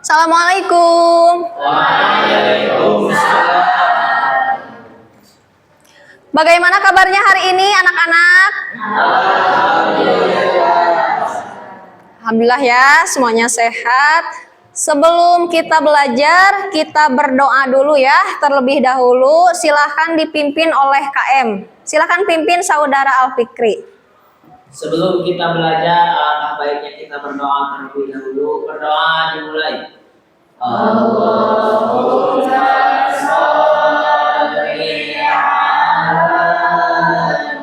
Assalamualaikum. Waalaikumsalam. Bagaimana kabarnya hari ini anak-anak? Alhamdulillah ya, semuanya sehat. Sebelum kita belajar, kita berdoa dulu ya terlebih dahulu. Silahkan dipimpin oleh KM. Silahkan pimpin saudara Al-Fikri. Sebelum kita belajar, alangkah baiknya kita berdoa terlebih dahulu. Berdoa dimulai. Allahumma sholli ala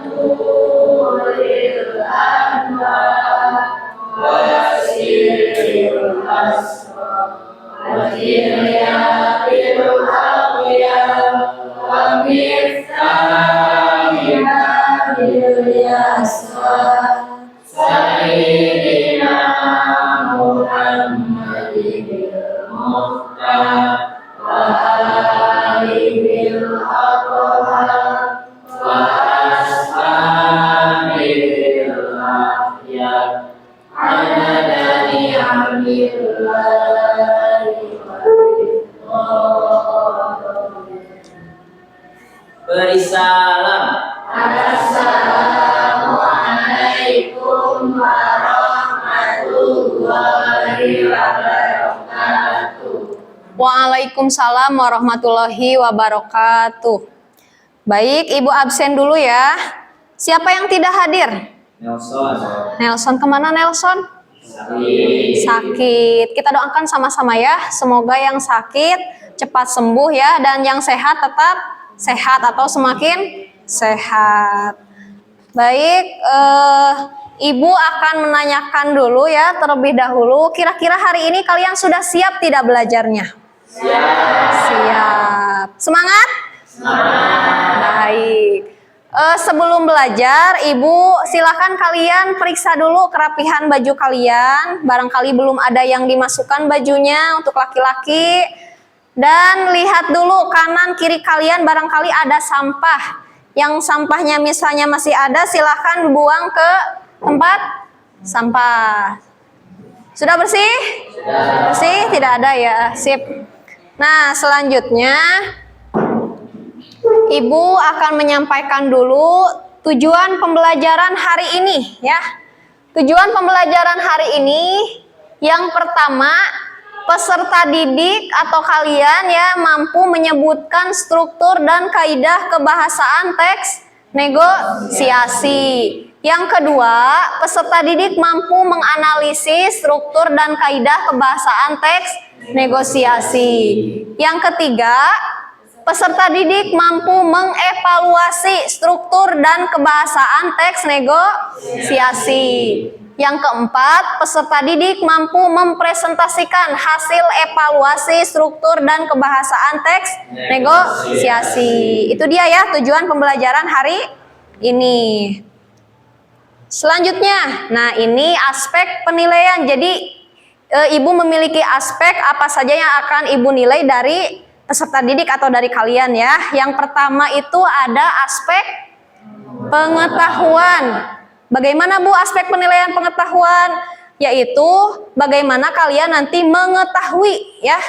nuril anwar wasiril asrar wa tiryatil aqyam wa miftahil yasar sayyidina Muhammadin Muhtar wa alihil aqhar wa ashabil ahyar adada ni'amillahi beri salam. Assalamualaikum warahmatullahi wabarakatuh. Waalaikumsalam warahmatullahi wabarakatuh. Baik, Ibu absen dulu ya. Siapa yang tidak hadir? Nelson. Nelson, kemana Nelson? Sakit. Kita doakan sama-sama ya. Semoga yang sakit cepat sembuh ya. Dan yang sehat tetap sehat atau semakin sehat. Baik, Ibu akan menanyakan dulu ya terlebih dahulu. Kira-kira hari ini kalian sudah siap tidak belajarnya? Siap. Semangat? Baik. Sebelum belajar, Ibu silakan kalian periksa dulu kerapihan baju kalian. Barangkali belum ada yang dimasukkan bajunya untuk laki-laki. Dan lihat dulu kanan kiri kalian barangkali ada sampah. Yang sampahnya misalnya masih ada, silakan buang ke tempat sampah. Sudah bersih? Bersih? Tidak ada ya. Sip. Nah, selanjutnya Ibu akan menyampaikan dulu tujuan pembelajaran hari ini ya. Tujuan pembelajaran hari ini yang pertama, peserta didik atau kalian ya mampu menyebutkan struktur dan kaidah kebahasaan teks negosiasi. Yang kedua, peserta didik mampu menganalisis struktur dan kaidah kebahasaan teks negosiasi. Yang ketiga, peserta didik mampu mengevaluasi struktur dan kebahasaan teks negosiasi. Yang keempat, peserta didik mampu mempresentasikan hasil evaluasi struktur dan kebahasaan teks negosiasi. Itu dia ya tujuan pembelajaran hari ini. Selanjutnya, nah ini aspek penilaian. Jadi Ibu memiliki aspek apa saja yang akan Ibu nilai dari peserta didik atau dari kalian ya. Yang pertama itu ada aspek pengetahuan. Bagaimana Bu aspek penilaian pengetahuan? Yaitu bagaimana kalian nanti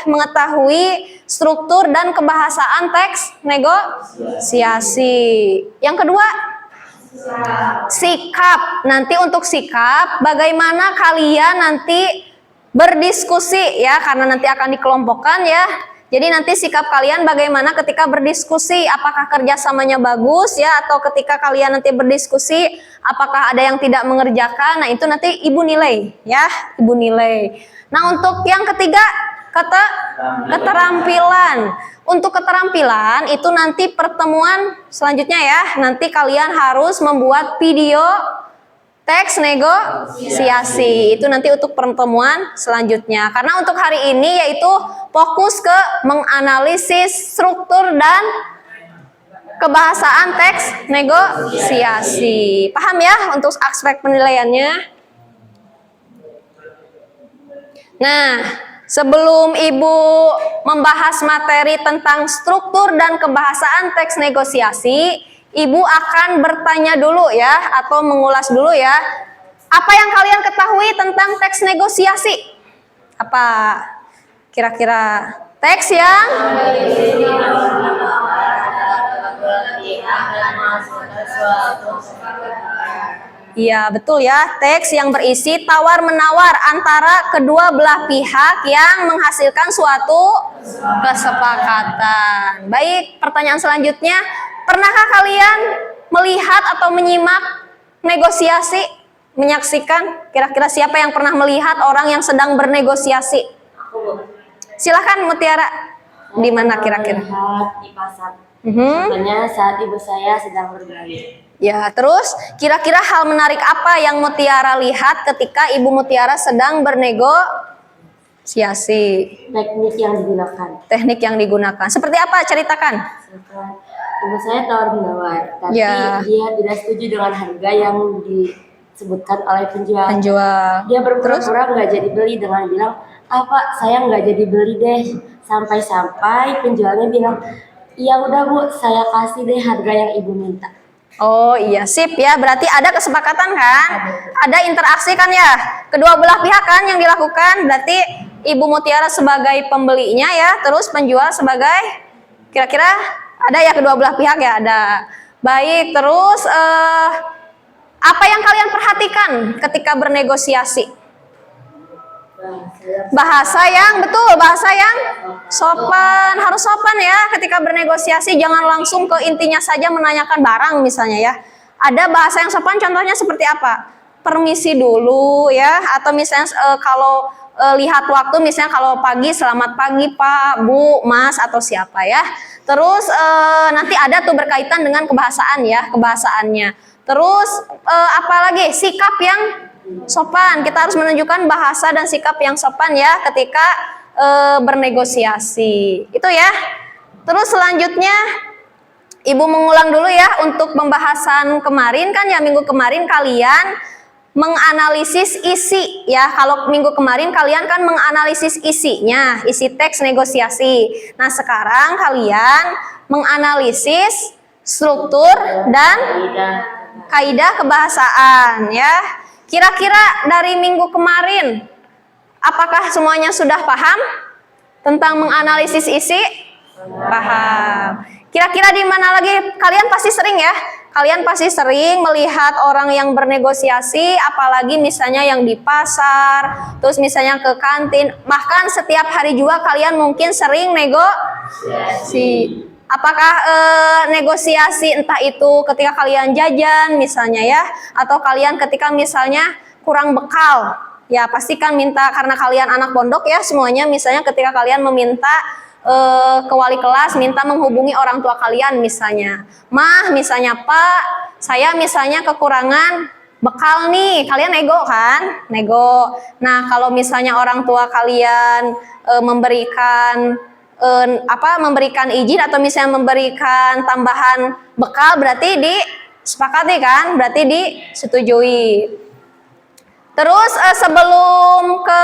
mengetahui struktur dan kebahasaan teks negosiasi. Yang kedua, sikap. Nanti untuk sikap, bagaimana kalian nanti berdiskusi ya, karena nanti akan dikelompokkan ya. Jadi nanti sikap kalian bagaimana ketika berdiskusi, apakah kerjasamanya bagus ya, atau ketika kalian nanti berdiskusi, apakah ada yang tidak mengerjakan. Nah itu nanti Ibu nilai ya, Ibu nilai. Nah untuk yang ketiga, keterampilan. Untuk keterampilan itu nanti pertemuan selanjutnya ya, nanti kalian harus membuat video teks negosiasi. Itu nanti untuk pertemuan selanjutnya. Karena untuk hari ini yaitu fokus ke menganalisis struktur dan kebahasaan teks negosiasi. Paham ya untuk aspek penilaiannya? Nah, sebelum Ibu membahas materi tentang struktur dan kebahasaan teks negosiasi, Ibu akan bertanya dulu ya, atau mengulas dulu ya, apa yang kalian ketahui tentang teks negosiasi? Apa kira-kira teks yang Iya, betul ya. Teks yang berisi tawar-menawar antara kedua belah pihak yang menghasilkan suatu kesepakatan. Baik, pertanyaan selanjutnya, pernahkah kalian melihat atau menyimak negosiasi, menyaksikan? Kira-kira siapa yang pernah melihat orang yang sedang bernegosiasi? Silahkan Mutiara. Di mana kira-kira? Melihat di pasar. Mhm. Contohnya saat ibu saya sedang berbelanja. Ya, terus kira-kira hal menarik apa yang Mutiara lihat ketika Ibu Mutiara sedang bernegosiasi? Teknik yang digunakan. Teknik yang digunakan. Seperti apa? Ceritakan. Misalkan ibu saya tawar-menawar, tapi Ya. dia tidak setuju dengan harga yang disebutkan oleh penjual. Penjual. Dia Terus? berpura-pura nggak jadi beli dengan bilang, Pak, saya nggak jadi beli deh. Sampai-sampai penjualnya bilang, iya udah Bu, saya kasih deh harga yang ibu minta. Oh iya, sip ya. Berarti ada kesepakatan kan? Ada interaksi kan ya? Kedua belah pihak kan yang dilakukan. Berarti Ibu Mutiara sebagai pembelinya ya, terus penjual sebagai kira-kira ada ya kedua belah pihak ya? Ada. Baik, terus apa yang kalian perhatikan ketika bernegosiasi? Bahasa yang betul, bahasa yang sopan, harus sopan ya ketika bernegosiasi, jangan langsung ke intinya saja menanyakan barang misalnya ya. Ada bahasa yang sopan, contohnya seperti apa? Permisi dulu ya, atau misalnya kalau lihat waktu, misalnya kalau pagi, selamat pagi Pak, Bu, Mas, atau siapa ya. Terus nanti ada tuh berkaitan dengan kebahasaan ya, kebahasaannya. Terus apalagi sikap yang sopan, kita harus menunjukkan bahasa dan sikap yang sopan ya ketika bernegosiasi. Itu ya. Terus selanjutnya Ibu mengulang dulu ya untuk pembahasan kemarin kan ya, minggu kemarin kalian menganalisis isi ya. Kalau minggu kemarin kalian kan menganalisis isinya, isi teks negosiasi. Nah, sekarang kalian menganalisis struktur dan kaidah kebahasaan ya. Kira-kira dari minggu kemarin, apakah semuanya sudah paham tentang menganalisis isi? Paham. Kira-kira di mana lagi? Kalian pasti sering ya. Kalian pasti sering melihat orang yang bernegosiasi, apalagi misalnya yang di pasar, terus misalnya ke kantin. Bahkan setiap hari juga kalian mungkin sering negosiasi. Apakah negosiasi entah itu ketika kalian jajan misalnya ya, atau kalian ketika misalnya kurang bekal ya, pastikan minta, karena kalian anak pondok ya semuanya, misalnya ketika kalian meminta ke wali kelas, minta menghubungi orang tua kalian misalnya, Mah misalnya Pak, saya misalnya kekurangan bekal nih, kalian nego kan, nego. Nah kalau misalnya orang tua kalian memberikan izin atau misalnya memberikan tambahan bekal, berarti disepakati kan, berarti disetujui. Terus sebelum ke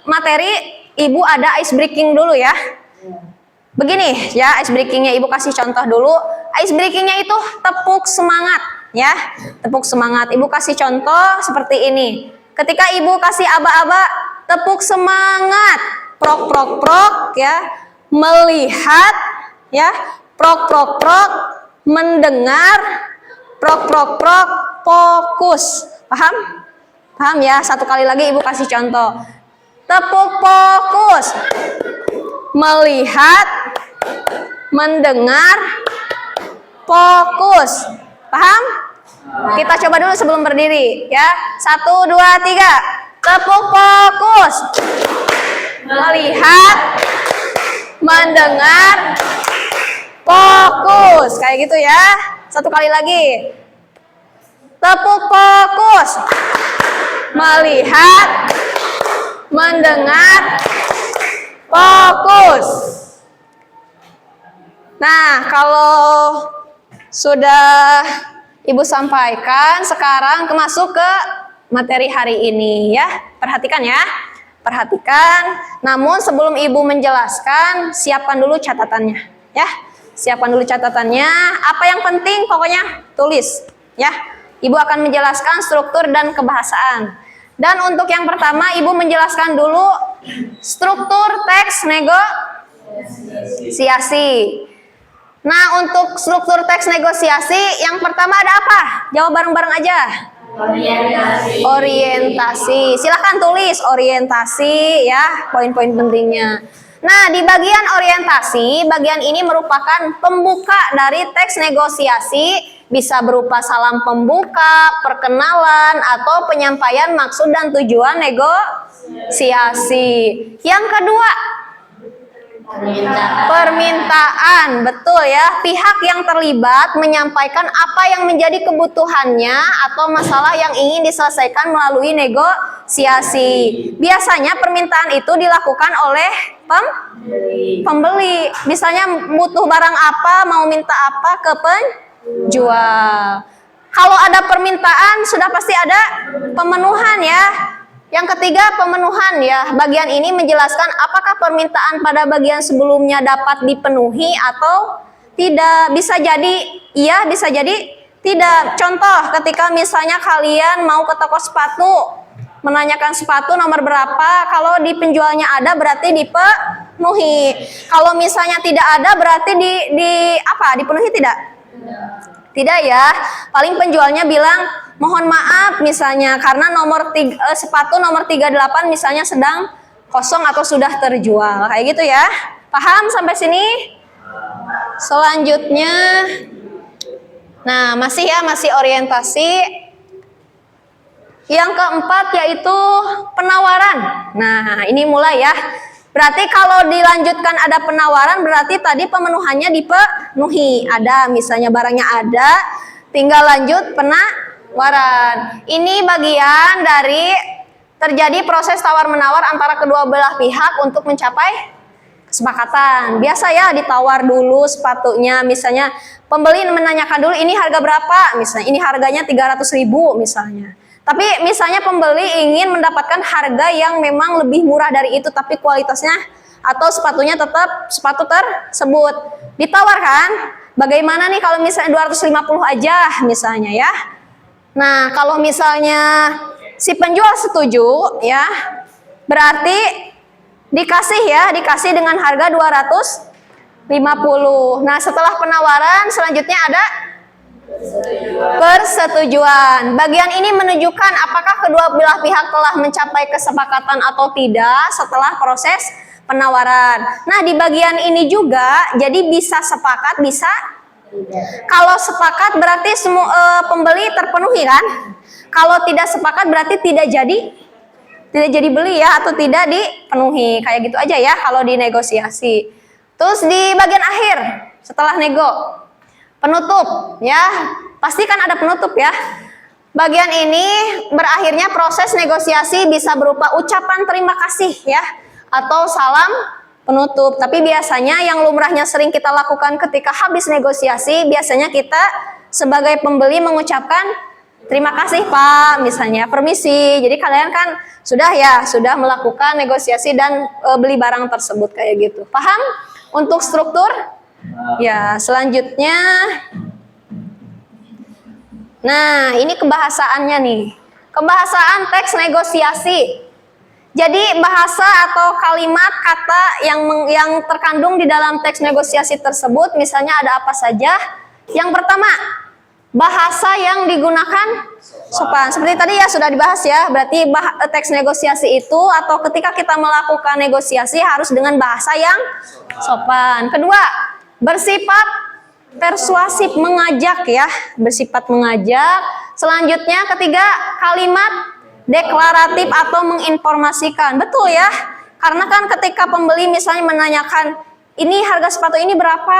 materi, Ibu ada ice breaking dulu ya. Begini ya, ice breakingnya Ibu kasih contoh dulu. Ice breakingnya itu tepuk semangat ya, tepuk semangat. Ibu kasih contoh seperti ini. Ketika Ibu kasih aba-aba, tepuk semangat, prok prok prok ya. Melihat ya, prok prok prok, mendengar, prok prok prok, fokus. Paham? Paham ya? Satu kali lagi Ibu kasih contoh. Tepuk fokus. Melihat, mendengar, fokus. Paham? Kita coba dulu sebelum berdiri ya. 1, 2, 3. Tepuk fokus. Melihat, mendengar, fokus. Kayak gitu ya. Satu kali lagi. Tepuk fokus. Melihat, mendengar, fokus. Nah, kalau sudah Ibu sampaikan, sekarang masuk ke materi hari ini ya. Perhatikan ya. Perhatikan, namun sebelum Ibu menjelaskan, siapkan dulu catatannya ya. Siapkan dulu catatannya. Apa yang penting pokoknya tulis ya. Ibu akan menjelaskan struktur dan kebahasaan. Dan untuk yang pertama, Ibu menjelaskan dulu struktur teks negosiasi. Nah, untuk struktur teks negosiasi yang pertama ada apa? Jawab bareng-bareng aja. Orientasi. Silahkan tulis orientasi ya, poin-poin pentingnya. Nah, di bagian orientasi, bagian ini merupakan pembuka dari teks negosiasi, bisa berupa salam pembuka, perkenalan, atau penyampaian maksud dan tujuan negosiasi. Yang kedua, permintaan, betul ya. Pihak yang terlibat menyampaikan apa yang menjadi kebutuhannya atau masalah yang ingin diselesaikan melalui negosiasi. Biasanya permintaan itu dilakukan oleh pembeli. Misalnya butuh barang apa, mau minta apa ke penjual. Kalau ada permintaan, sudah pasti ada pemenuhan ya. Yang ketiga, pemenuhan ya. Bagian ini menjelaskan apakah permintaan pada bagian sebelumnya dapat dipenuhi atau tidak. Bisa jadi iya, bisa jadi tidak. Contoh, ketika misalnya kalian mau ke toko sepatu, menanyakan sepatu nomor berapa, kalau di penjualnya ada berarti dipenuhi. Kalau misalnya tidak ada berarti dipenuhi tidak? Tidak ya. Paling penjualnya bilang, mohon maaf misalnya karena sepatu nomor 38 misalnya sedang kosong atau sudah terjual. Kayak gitu ya. Paham sampai sini? Selanjutnya, nah masih orientasi. Yang keempat yaitu penawaran. Nah, ini mulai ya. Berarti kalau dilanjutkan ada penawaran, berarti tadi pemenuhannya dipenuhi. Ada, misalnya barangnya ada, tinggal lanjut penawaran. Ini bagian dari terjadi proses tawar-menawar antara kedua belah pihak untuk mencapai kesepakatan. Biasa ya, ditawar dulu sepatunya. Misalnya pembeli menanyakan dulu, ini harga berapa? Misalnya ini harganya 300.000 misalnya. Tapi misalnya pembeli ingin mendapatkan harga yang memang lebih murah dari itu, tapi kualitasnya atau sepatunya tetap sepatu tersebut. Ditawarkan, bagaimana nih kalau misalnya 250 aja misalnya ya. Nah, kalau misalnya si penjual setuju ya, berarti dikasih dengan harga 250. Nah, setelah penawaran selanjutnya ada persetujuan. Bagian ini menunjukkan apakah kedua belah pihak telah mencapai kesepakatan atau tidak setelah proses penawaran. Nah, di bagian ini juga jadi bisa sepakat, bisa kalau sepakat berarti semua pembeli terpenuhi kan? Kalau tidak sepakat berarti tidak jadi beli ya, atau tidak dipenuhi. Kayak gitu aja ya kalau di negosiasi. Terus di bagian akhir setelah nego, penutup ya, pasti kan ada penutup ya. Bagian ini berakhirnya proses negosiasi bisa berupa ucapan terima kasih ya, atau salam penutup. Tapi biasanya yang lumrahnya sering kita lakukan ketika habis negosiasi, biasanya kita sebagai pembeli mengucapkan terima kasih Pak, misalnya permisi. Jadi kalian kan sudah melakukan negosiasi dan beli barang tersebut kayak gitu. Paham untuk struktur? Ya, selanjutnya. Nah, ini kebahasaannya nih. Kebahasaan teks negosiasi. Jadi bahasa atau kalimat kata yang terkandung di dalam teks negosiasi tersebut, misalnya ada apa saja. Yang pertama, bahasa yang digunakan sopan. Seperti tadi ya sudah dibahas ya. Berarti teks negosiasi itu atau ketika kita melakukan negosiasi harus dengan bahasa yang sopan. Kedua, bersifat persuasif, mengajak ya, bersifat mengajak. Selanjutnya ketiga, kalimat deklaratif atau menginformasikan. Betul ya, karena kan ketika pembeli misalnya menanyakan ini harga sepatu ini berapa,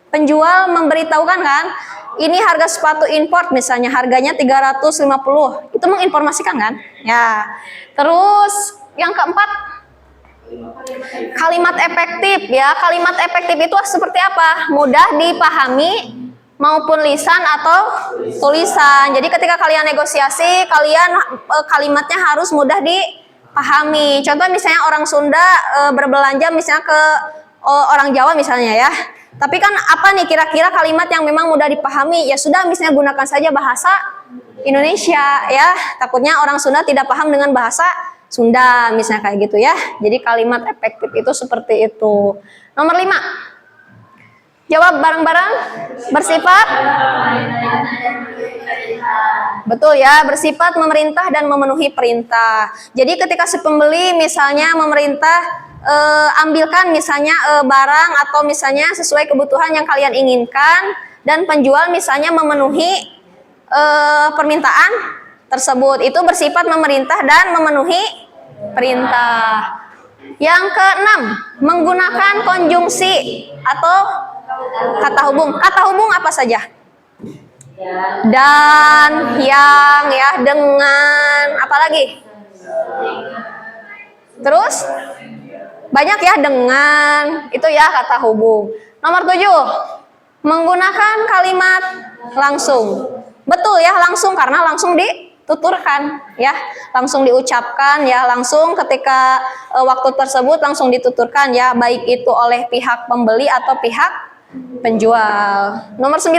penjual memberitahukan kan, ini harga sepatu import misalnya harganya 350, itu menginformasikan kan ya. Terus yang keempat, kalimat efektif ya. Kalimat efektif itu seperti apa? Mudah dipahami maupun lisan atau tulisan. Jadi ketika kalian negosiasi, kalimatnya harus mudah dipahami. Contoh misalnya orang Sunda berbelanja misalnya ke orang Jawa misalnya ya. Tapi kan apa nih kira-kira kalimat yang memang mudah dipahami? Ya sudah, misalnya gunakan saja bahasa Indonesia ya. Takutnya orang Sunda tidak paham dengan bahasa Sunda misalnya kayak gitu ya. Jadi kalimat efektif itu seperti itu. Nomor 5. Jawab bareng-bareng. Bersifat. Betul ya, bersifat memerintah dan memenuhi perintah. Jadi ketika si pembeli misalnya memerintah ambilkan misalnya barang atau misalnya sesuai kebutuhan yang kalian inginkan, dan penjual misalnya memenuhi permintaan tersebut, itu bersifat memerintah dan memenuhi perintah. Yang keenam, menggunakan konjungsi atau kata hubung. Kata hubung apa saja? Dan, yang, ya, dengan, apalagi? Terus? Banyak ya, dengan, itu ya kata hubung. Nomor 7, menggunakan kalimat langsung. Betul ya, langsung, karena langsung dituturkan ya, langsung diucapkan ya, langsung ketika waktu tersebut langsung dituturkan ya, baik itu oleh pihak pembeli atau pihak penjual. Nomor 9,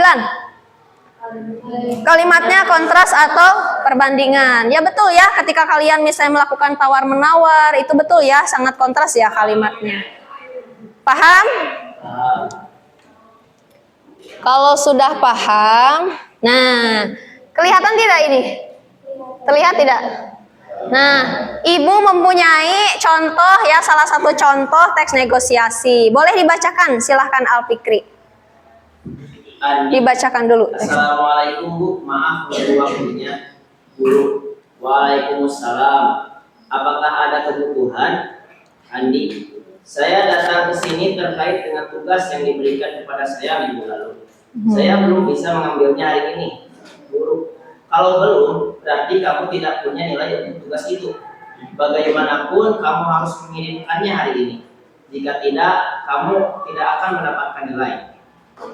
kalimatnya kontras atau perbandingan. Ya betul ya, ketika kalian misalnya melakukan tawar-menawar, itu betul ya, sangat kontras ya kalimatnya. Paham? Kalau sudah paham, nah, kelihatan tidak ini? Terlihat tidak? Nah, Ibu mempunyai contoh ya, salah satu contoh teks negosiasi. Boleh dibacakan, silahkan Al-Fikri. Dibacakan dulu. Assalamualaikum Bu, maaf mengganggu waktunya. Bu, waalaikumsalam. Apakah ada kebutuhan? Andi, saya datang ke sini terkait dengan tugas yang diberikan kepada saya minggu lalu. Saya belum bisa mengambilnya hari ini. Guru, kalau belum, berarti kamu tidak punya nilai untuk tugas itu. Bagaimanapun, kamu harus mengirimkannya hari ini. Jika tidak, kamu tidak akan mendapatkan nilai.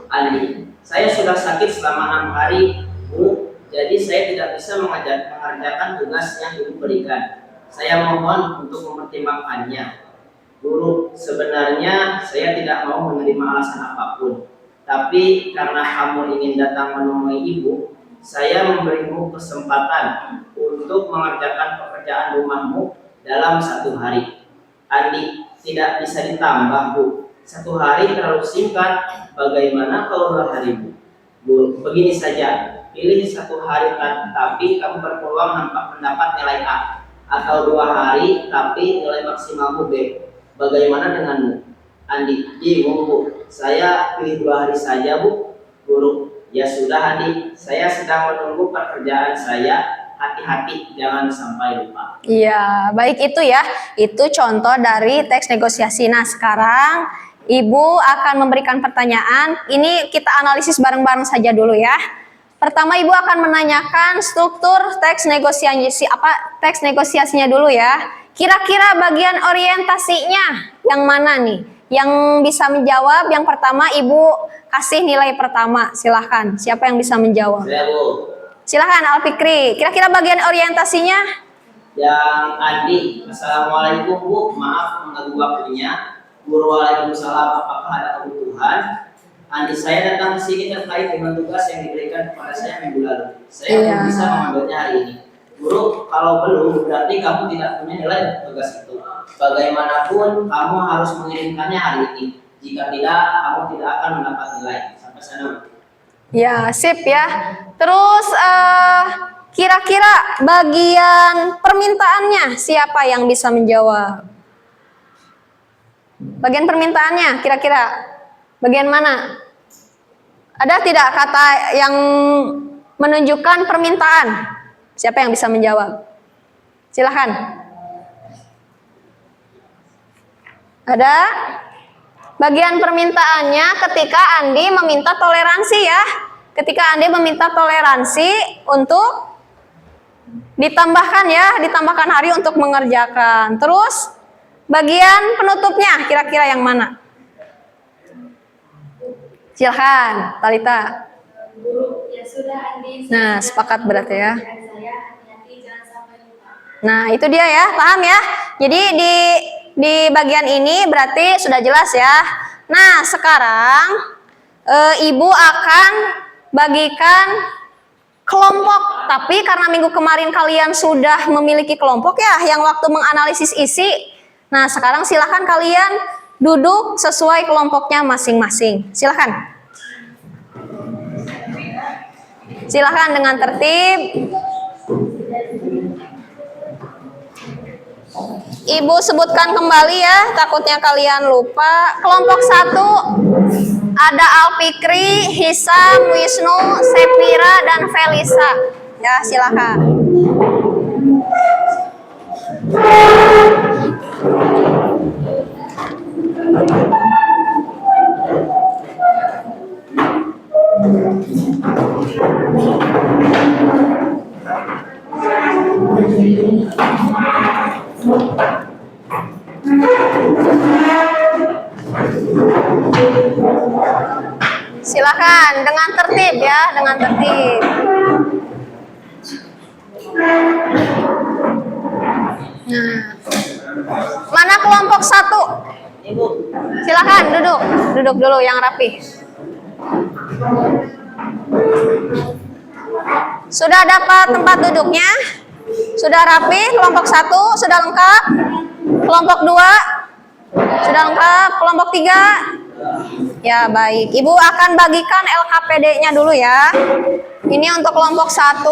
Andi, saya sudah sakit selama 6 hari, Bu. Jadi saya tidak bisa mengerjakan tugas yang Ibu berikan. Saya mohon untuk mempertimbangkannya. Guru, sebenarnya saya tidak mau menerima alasan apapun. Tapi karena kamu ingin datang menemui Ibu, saya memberimu kesempatan untuk mengerjakan pekerjaan rumahmu dalam 1 hari. Andi, tidak bisa ditambah, Bu. 1 hari terlalu singkat. Bagaimana kalau 2 hari, Bu? Bu, begini saja. Pilih 1 hari tapi kamu berpeluang mendapat nilai A. Atau 2 hari tapi nilai maksimalmu B. Bagaimana denganmu? Andi, bingung, Bu. Saya pilih 2 hari saja, Bu. Guru, ya sudah Andi. Saya sedang menunggu pekerjaan saya. Hati-hati, jangan sampai lupa. Iya, baik itu ya. Itu contoh dari teks negosiasi. Nah, sekarang Ibu akan memberikan pertanyaan. Ini kita analisis bareng-bareng saja dulu ya. Pertama, Ibu akan menanyakan struktur teks negosiasi, teks negosiasinya dulu ya. Kira-kira bagian orientasinya yang mana nih? Yang bisa menjawab, yang pertama Ibu kasih nilai pertama. Silahkan, siapa yang bisa menjawab? Saya, Bu. Silahkan Al-Fikri, kira-kira bagian orientasinya? Yang Andi, Assalamualaikum Bu, maaf mengganggu waktunya. Guru, waalaikumsalam, apakah ada kebutuhan? Andi, saya datang ke sini terkait dengan tugas yang diberikan kepada saya minggu lalu. Saya belum bisa mengambilnya hari ini. Guru, kalau belum, berarti kamu tidak punya nilai untuk tugas itu. Bagaimanapun, kamu harus mengirimkannya hari ini. Jika tidak, kamu tidak akan mendapat nilai. Sampai sana. Ya, sip ya. Terus kira-kira bagian permintaannya siapa yang bisa menjawab? Bagian permintaannya kira-kira bagian mana? Ada tidak kata yang menunjukkan permintaan? Siapa yang bisa menjawab? Silahkan. Ada? Bagian permintaannya ketika Andi meminta toleransi ya. Ketika Andi meminta toleransi untuk ditambahkan ya, ditambahkan hari untuk mengerjakan. Terus bagian penutupnya kira-kira yang mana? Silahkan, Talita. Guru, ya sudah Andi. Nah, sepakat berarti ya. Saya hati-hati jangan sampai lupa. Nah, itu dia ya, paham ya? Jadi di bagian ini berarti sudah jelas ya. Nah, sekarang Ibu akan bagikan kelompok. Tapi karena minggu kemarin kalian sudah memiliki kelompok ya, yang waktu menganalisis isi. Nah, sekarang silakan kalian duduk sesuai kelompoknya masing-masing. Silakan. Silakan dengan tertib. Ibu sebutkan kembali ya, takutnya kalian lupa. Kelompok 1 ada Alfikri, Hisam, Wisnu, Sepira, dan Felisa. Ya, silakan. Silakan dengan tertib ya, dengan tertib. Nah, mana kelompok 1? Silakan duduk, duduk dulu yang rapi. Sudah dapat tempat duduknya? Sudah rapi? Kelompok 1 sudah lengkap? Kelompok 2 sudah lengkap? Kelompok 3? Ya, baik. Ibu akan bagikan LKPD-nya dulu ya. Ini untuk kelompok 1.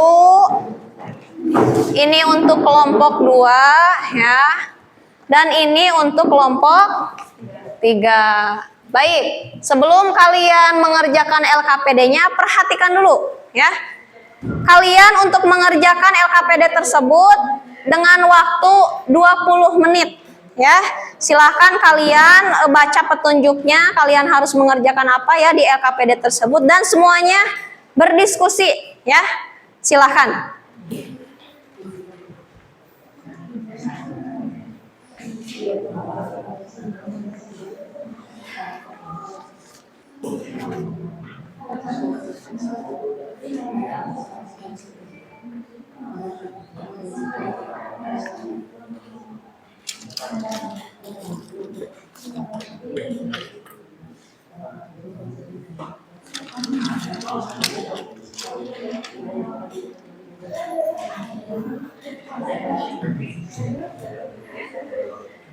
Ini untuk kelompok 2 ya. Dan ini untuk kelompok 3. Baik, sebelum kalian mengerjakan LKPD-nya, perhatikan dulu ya. Kalian untuk mengerjakan LKPD tersebut dengan waktu 20 menit ya. Silakan kalian baca petunjuknya, kalian harus mengerjakan apa ya di LKPD tersebut dan semuanya berdiskusi ya. Silakan.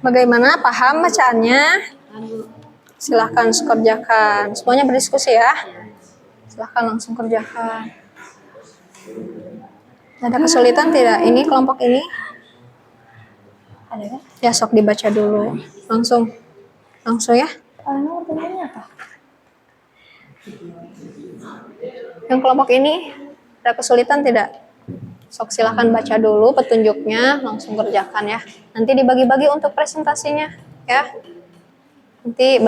Bagaimana, paham bacaannya? Silahkan kerjakan. Semuanya berdiskusi ya. Silahkan langsung kerjakan. Ada kesulitan tidak? Ini kelompok ini? Ada kan? Ya, sok dibaca dulu. Langsung ya. apa? Yang kelompok ini ada kesulitan tidak? Sok silahkan baca dulu petunjuknya, langsung kerjakan ya. Nanti dibagi-bagi untuk presentasinya ya. Nanti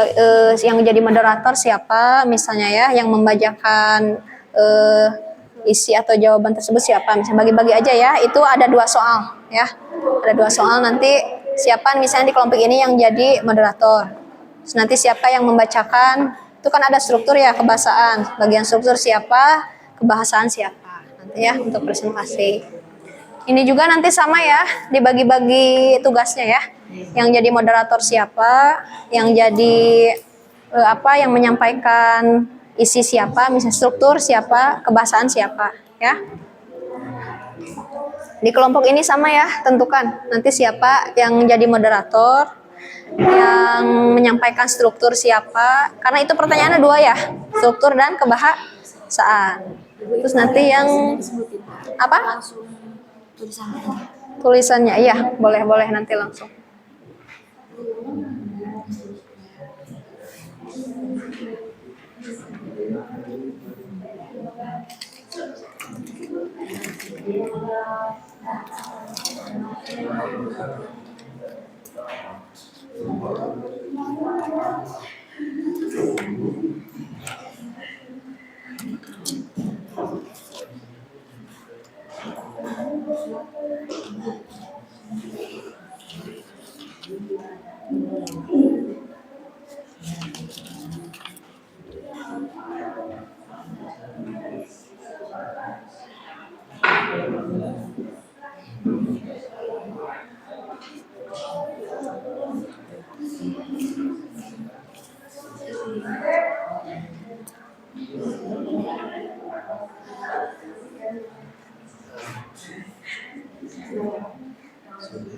yang jadi moderator siapa misalnya ya, yang membacakan isi atau jawaban tersebut siapa, misalnya bagi-bagi aja ya. Itu ada 2 soal ya. Ada 2 soal, nanti siapa misalnya di kelompok ini yang jadi moderator. Terus nanti siapa yang membacakan, itu kan ada struktur ya, kebahasaan. Bagian struktur siapa, kebahasaan siapa. Nanti ya untuk presentasi. Ini juga nanti sama ya, dibagi-bagi tugasnya ya. Yang jadi moderator siapa, yang jadi yang menyampaikan isi siapa, misalnya struktur siapa, kebahasaan siapa ya. Di kelompok ini sama ya, tentukan nanti siapa yang jadi moderator, yang menyampaikan struktur siapa, karena itu pertanyaannya 2 ya, struktur dan kebahasaan. Terus nanti yang apa? Tulisannya, iya, boleh nanti langsung.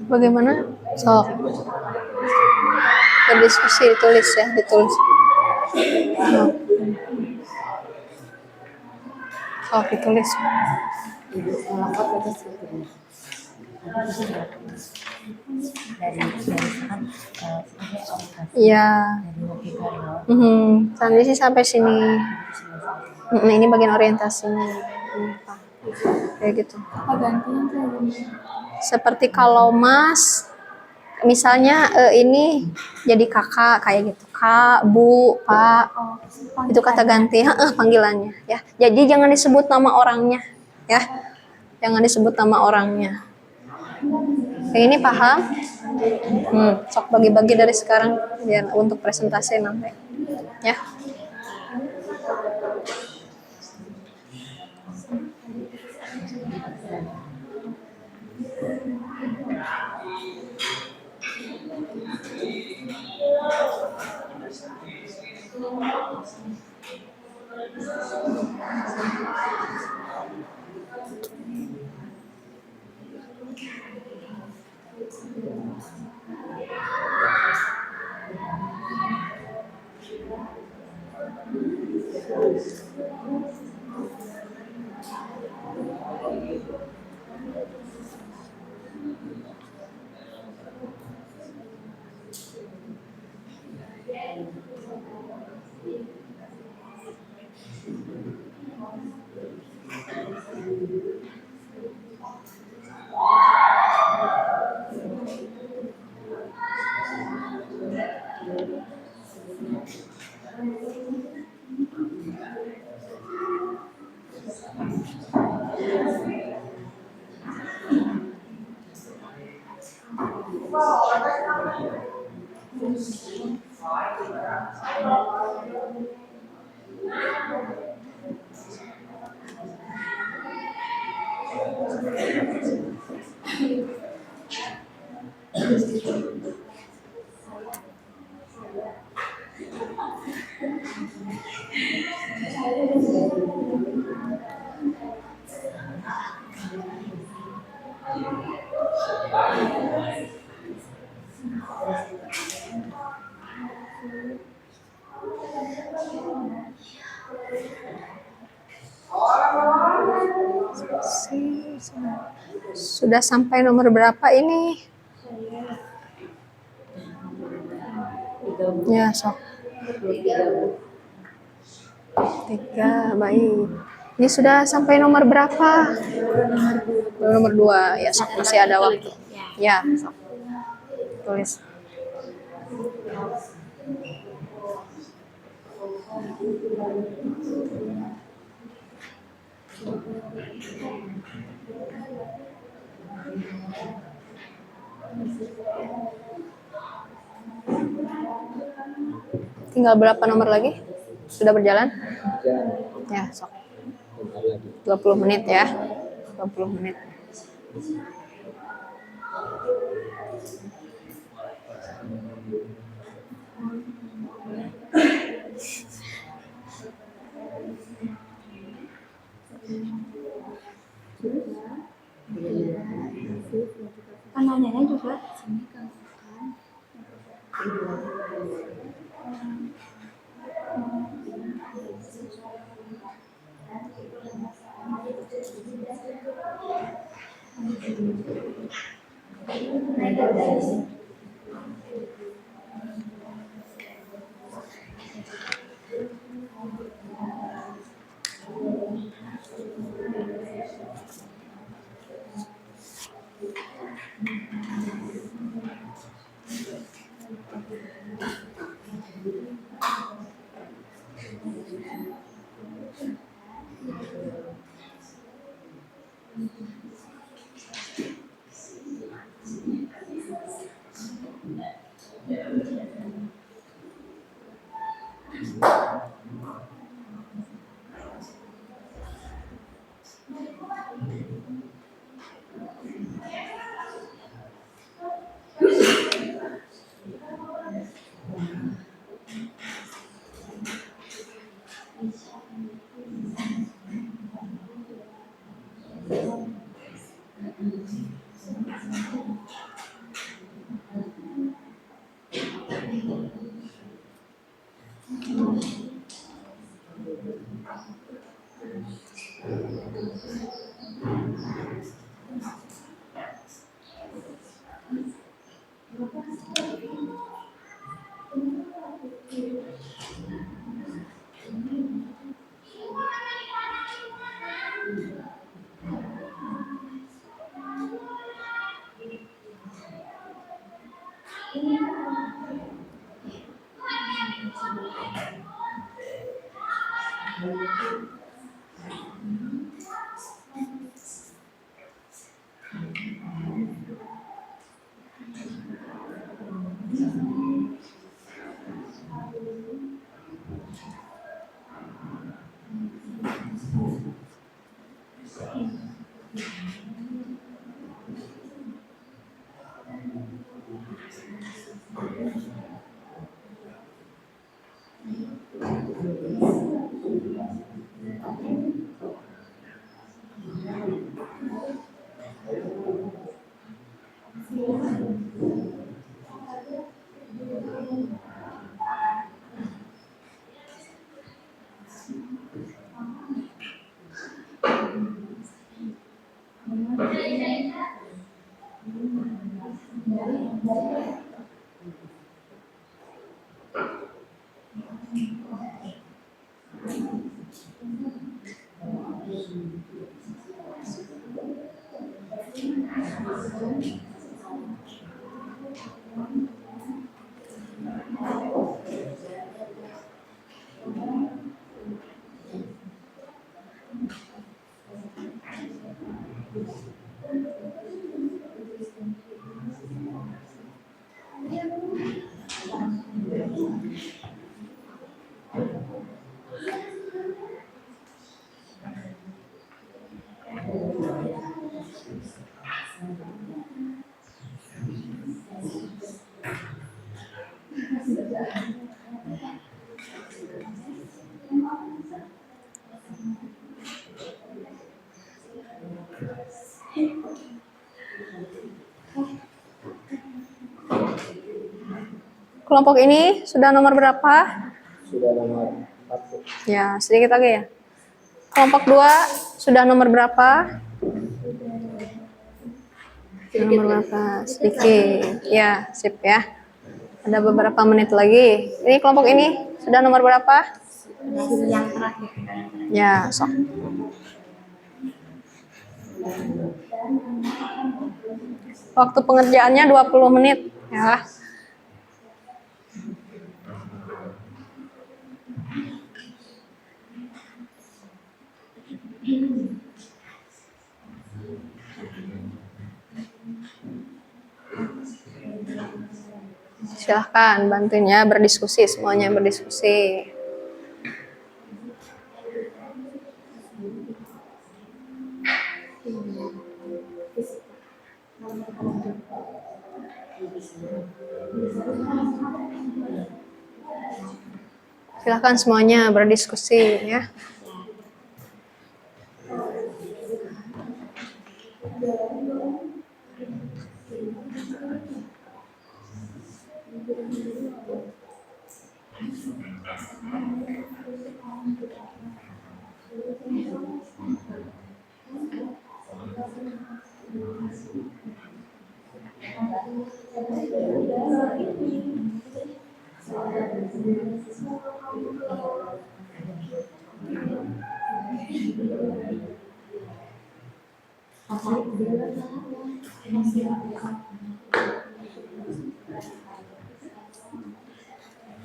Bagaimana? Sok. Berdiskusi ditulis ya, ditulis. Oh. Sok ditulis. Ibu melapor itu sebetulnya. Dari misalkan sebagai orientasi Iya. dari wakil karyawan Tadi sih sampai sini. Ini bagian orientasinya. Pak. Kayak gitu. Apa gantian saya? Seperti kalau Mas, misalnya ini jadi kakak kayak gitu, Kak, Bu, Pak, itu kata ganti, panggilannya ya. Jadi jangan disebut nama orangnya, ya, jangan disebut nama orangnya. Yang ini paham? Sok bagi-bagi dari sekarang biar untuk presentasi nanti, ya. Sudah sampai nomor berapa ini? Ya, sok. 3, baik. Ini sudah sampai nomor berapa? Nomor 2. Ya, sok, masih ada waktu. Ya, sok. Tulis. Tinggal berapa nomor lagi? Sudah berjalan? Ya, sok. 20 menit ya. 20 menit. Penanyanya juga sini kan. Kelompok ini sudah nomor berapa? Sudah nomor 4. Ya, sedikit lagi ya. Kelompok 2 sudah nomor berapa? Nomor berapa? Sedikit. Ya, sip ya. Ada beberapa menit lagi. Ini kelompok ini sudah nomor berapa? Yang terakhir. Ya, sok. Waktu pengerjaannya 20 menit ya. Silahkan bantuin ya, berdiskusi, semuanya berdiskusi. Silahkan semuanya berdiskusi ya.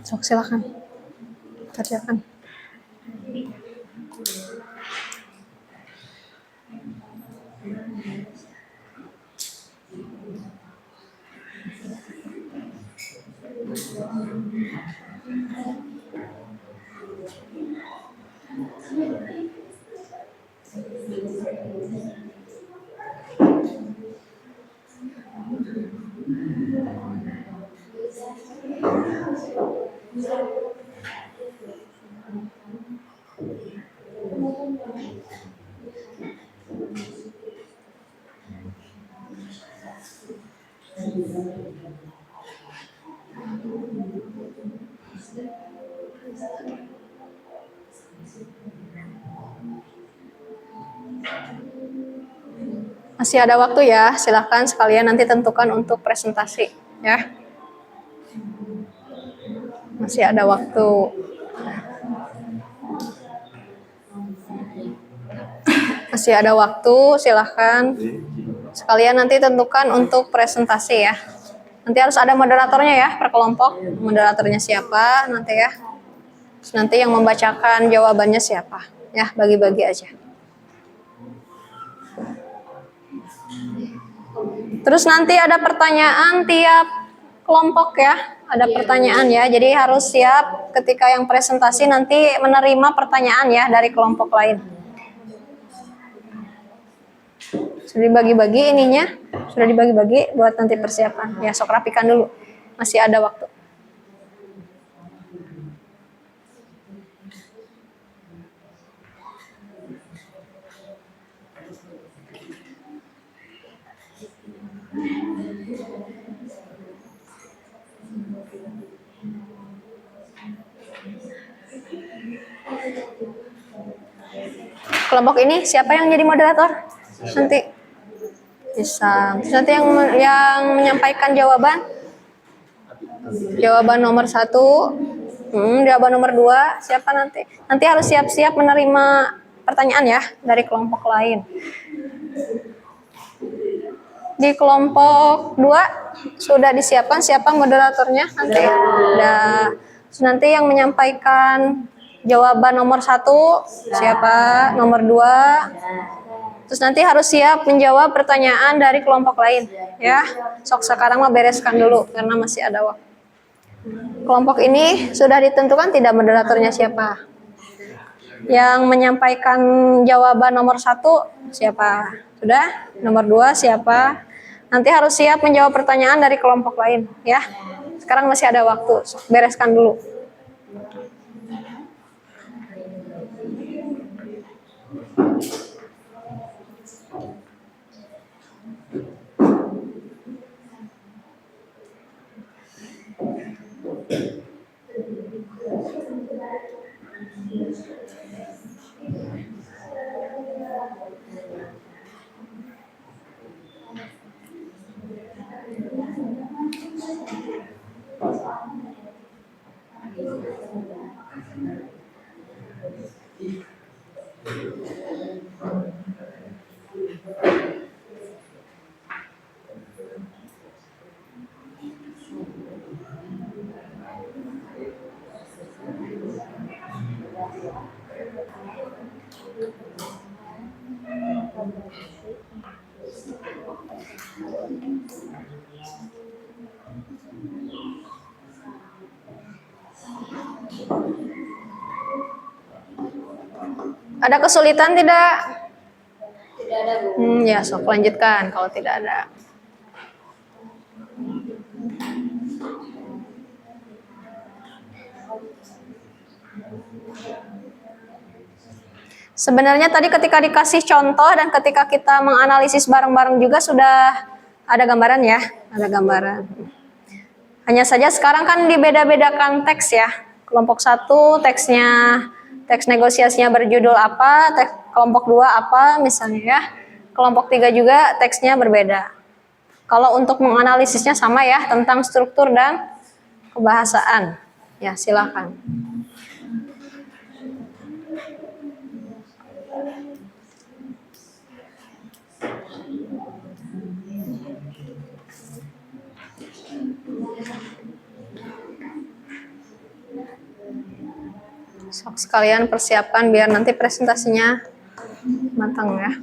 Sok, silakan kerjakan. Masih ada waktu ya, silahkan sekalian nanti tentukan untuk presentasi ya. Masih ada waktu. Masih ada waktu, silahkan sekalian nanti tentukan untuk presentasi ya. Nanti harus ada moderatornya ya per kelompok. Moderatornya siapa nanti ya. Terus nanti yang membacakan jawabannya siapa ya, bagi-bagi aja. Terus nanti ada pertanyaan tiap kelompok ya, ada pertanyaan ya. Jadi harus siap ketika yang presentasi nanti menerima pertanyaan ya dari kelompok lain. Sudah dibagi-bagi ininya, sudah dibagi-bagi buat nanti persiapan. Ya, sok rapikan dulu. Masih ada waktu. Kelompok ini siapa yang jadi moderator? Nanti bisa. Terus nanti yang menyampaikan jawaban nomor 1, jawaban nomor 2 siapa nanti? Nanti harus siap-siap menerima pertanyaan ya dari kelompok lain. Di kelompok 2 sudah disiapkan siapa moderatornya nanti? Udah. Terus nanti yang menyampaikan jawaban nomor 1 siapa? Nomor 2. Terus nanti harus siap menjawab pertanyaan dari kelompok lain ya. Sok sekarang mah bereskan dulu karena masih ada waktu. Kelompok ini sudah ditentukan tidak moderatornya siapa? Yang menyampaikan jawaban nomor 1 siapa? Sudah? Nomor 2 siapa? Nanti harus siap menjawab pertanyaan dari kelompok lain ya. Sekarang masih ada waktu, sok bereskan dulu. Ada kesulitan tidak? Tidak ada, Bu. Ya, sok lanjutkan kalau tidak ada. Sebenarnya tadi ketika dikasih contoh dan ketika kita menganalisis bareng-bareng juga sudah ada gambaran ya, ada gambaran. Hanya saja sekarang kan dibeda-bedakan teks ya. Kelompok 1 teksnya, teks negosiasinya berjudul apa, kelompok 2 apa misalnya ya. Kelompok 3 juga teksnya berbeda. Kalau untuk menganalisisnya sama ya, tentang struktur dan kebahasaan. Ya, silakan. Sok sekalian persiapkan biar nanti presentasinya matang ya.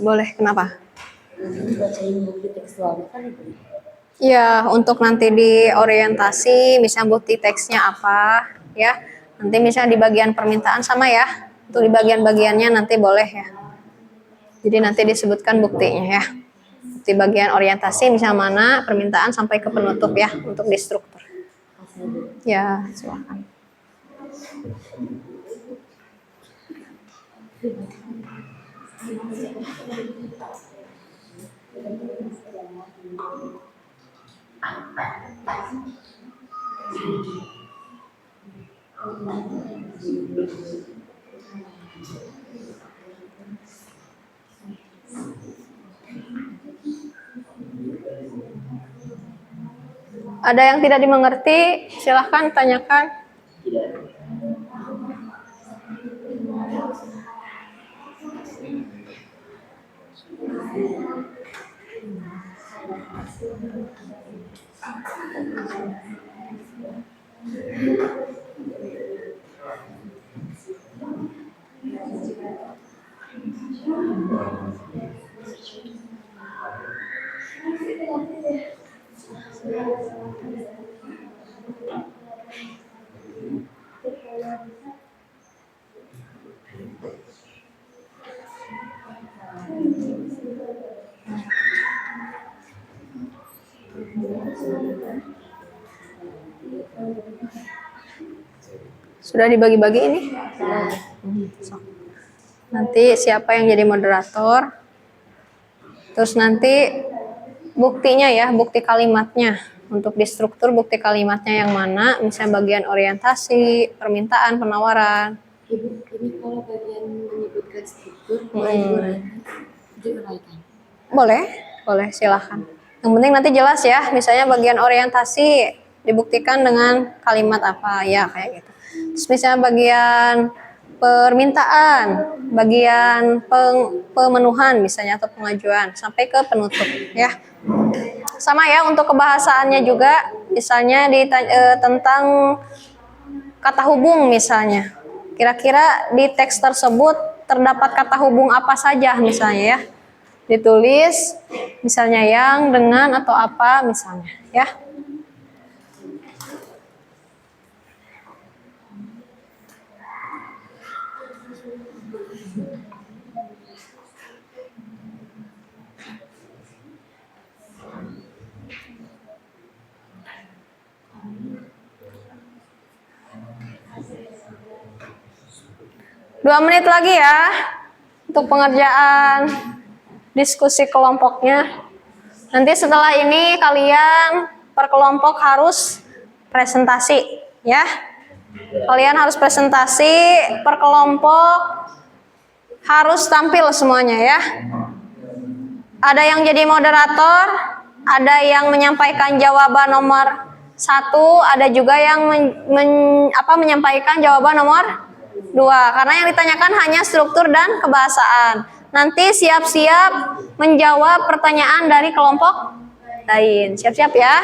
Boleh, kenapa? Bacain bukti tekstualnya kan Ibu. Ya, untuk nanti di orientasi, misalnya bukti teksnya apa, ya. Nanti misalnya di bagian permintaan sama ya. Untuk di bagian-bagiannya nanti boleh ya. Jadi nanti disebutkan buktinya ya. Bukti bagian orientasi misalnya mana, permintaan sampai ke penutup ya, untuk di struktur. Ya, silakan. Ada yang tidak dimengerti, silahkan tanyakan. Tidak. Sudah dibagi-bagi ini? Nanti siapa yang jadi moderator? Terus nanti buktinya ya, bukti kalimatnya. Untuk di struktur bukti kalimatnya yang mana? Misalnya bagian orientasi, permintaan, penawaran. Ibu, ini kalau bagian menyebutkan struktur, boleh diuraikan. Boleh, boleh silahkan. Yang penting nanti jelas ya, misalnya bagian orientasi dibuktikan dengan kalimat apa, ya kayak gitu. Terus misalnya bagian permintaan, bagian pemenuhan misalnya atau pengajuan, sampai ke penutup ya. Sama ya untuk kebahasaannya juga, misalnya tentang kata hubung misalnya. Kira-kira di teks tersebut terdapat kata hubung apa saja misalnya ya. Ditulis misalnya yang, dengan, atau apa misalnya ya. Dua menit lagi ya untuk pengerjaan diskusi kelompoknya. Nanti setelah ini kalian per kelompok harus presentasi ya. Kalian harus presentasi per kelompok, harus tampil semuanya ya. Ada yang jadi moderator, ada yang menyampaikan jawaban nomor 1, ada juga yang menyampaikan jawaban nomor 2. Karena yang ditanyakan hanya struktur dan kebahasaan. Nanti siap-siap menjawab pertanyaan dari kelompok lain. Siap-siap ya.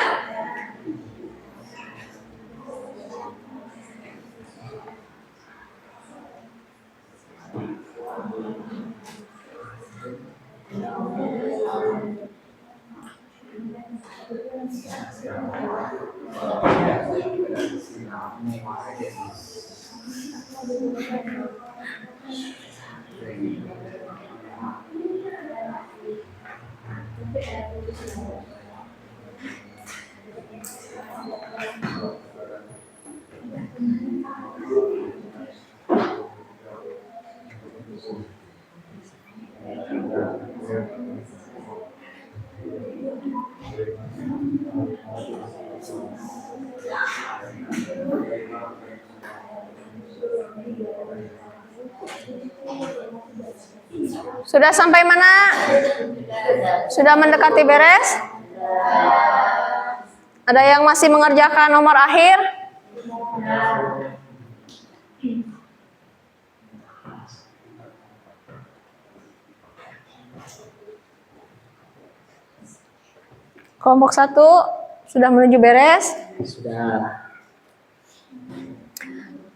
Sudah sampai mana? Sudah mendekati beres? Ada yang masih mengerjakan nomor akhir? Kelompok 1 sudah menuju beres? Sudah.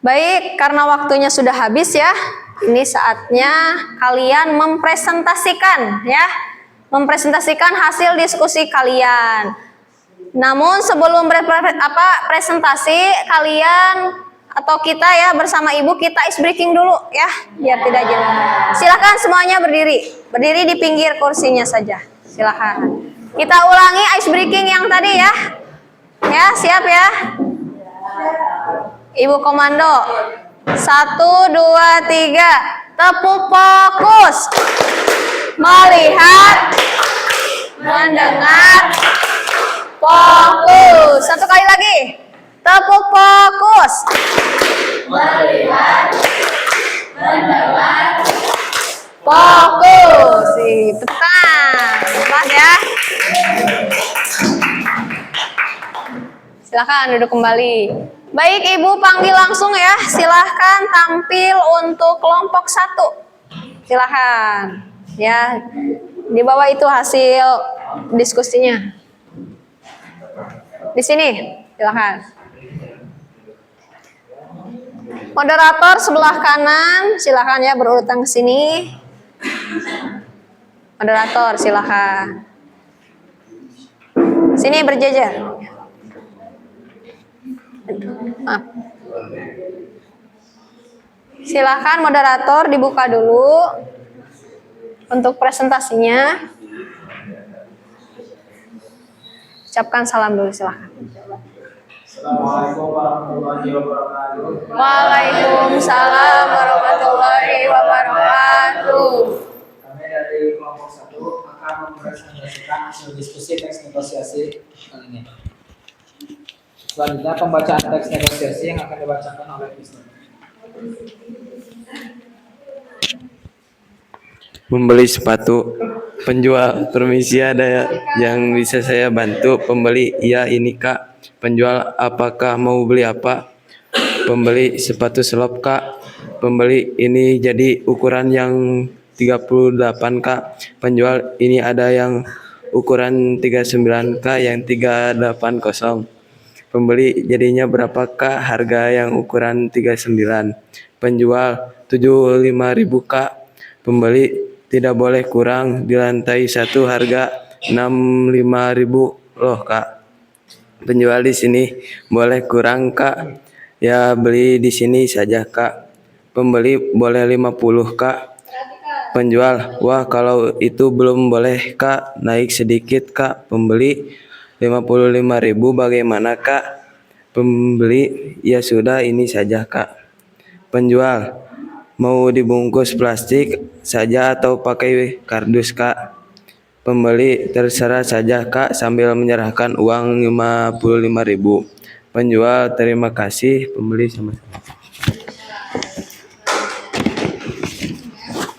Baik, karena waktunya sudah habis ya, Ini saatnya kalian mempresentasikan ya. Mempresentasikan hasil diskusi kalian. Namun sebelum presentasi, kalian atau kita ya bersama ibu kita ice breaking dulu ya, biar tidak jenuh. Silakan semuanya berdiri. Berdiri di pinggir kursinya saja. Silakan. Kita ulangi ice breaking yang tadi ya. Ya, siap ya. Ibu komando. 1, 2, 3. Tepuk fokus. Melihat. Mendengar. Fokus. Satu kali lagi. Tepuk fokus. Melihat. Mendengar. Fokus. Tenang. Lepas ya. Silakan duduk kembali. Baik, Ibu panggil langsung ya. Silahkan tampil untuk kelompok 1. Silahkan. Ya, di bawah itu hasil diskusinya. Di sini, silahkan. Moderator sebelah kanan, silahkan ya berurutan ke sini. Moderator, silahkan. Sini berjajar. Maaf. Silahkan moderator dibuka dulu untuk presentasinya. Ucapkan salam dulu, silahkan. Assalamualaikum warahmatullahi wabarakatuh. Waalaikumsalam warahmatullahi wabarakatuh. Kami dari kelompok 1 akan mempresentasikan hasil diskusi teks negosiasi kali ini. Selanjutnya pembacaan teks negosiasi yang akan dibacakan oleh Wisnu. Membeli sepatu. Penjual, permisi, ada yang bisa saya bantu? Pembeli, iya ini kak. Penjual, apakah mau beli apa? Pembeli, sepatu selop kak. Pembeli, ini jadi ukuran yang 38 kak. Penjual, ini ada yang ukuran 39 kak, yang 380. Pembeli, jadinya berapa kak harga yang ukuran 39? Penjual, 75.000 kak. Pembeli, tidak boleh kurang, di lantai 1 harga 65.000 loh kak. Penjual, di sini boleh kurang kak, ya beli di sini saja kak. Pembeli, boleh 50 kak. Penjual, wah kalau itu belum boleh kak, naik sedikit kak. Pembeli, 55.000 bagaimana kak? Pembeli, ya sudah ini saja kak. Penjual, mau dibungkus plastik saja atau pakai kardus kak? Pembeli, terserah saja kak, sambil menyerahkan uang 55.000. Penjual, terima kasih. Pembeli, sama-sama.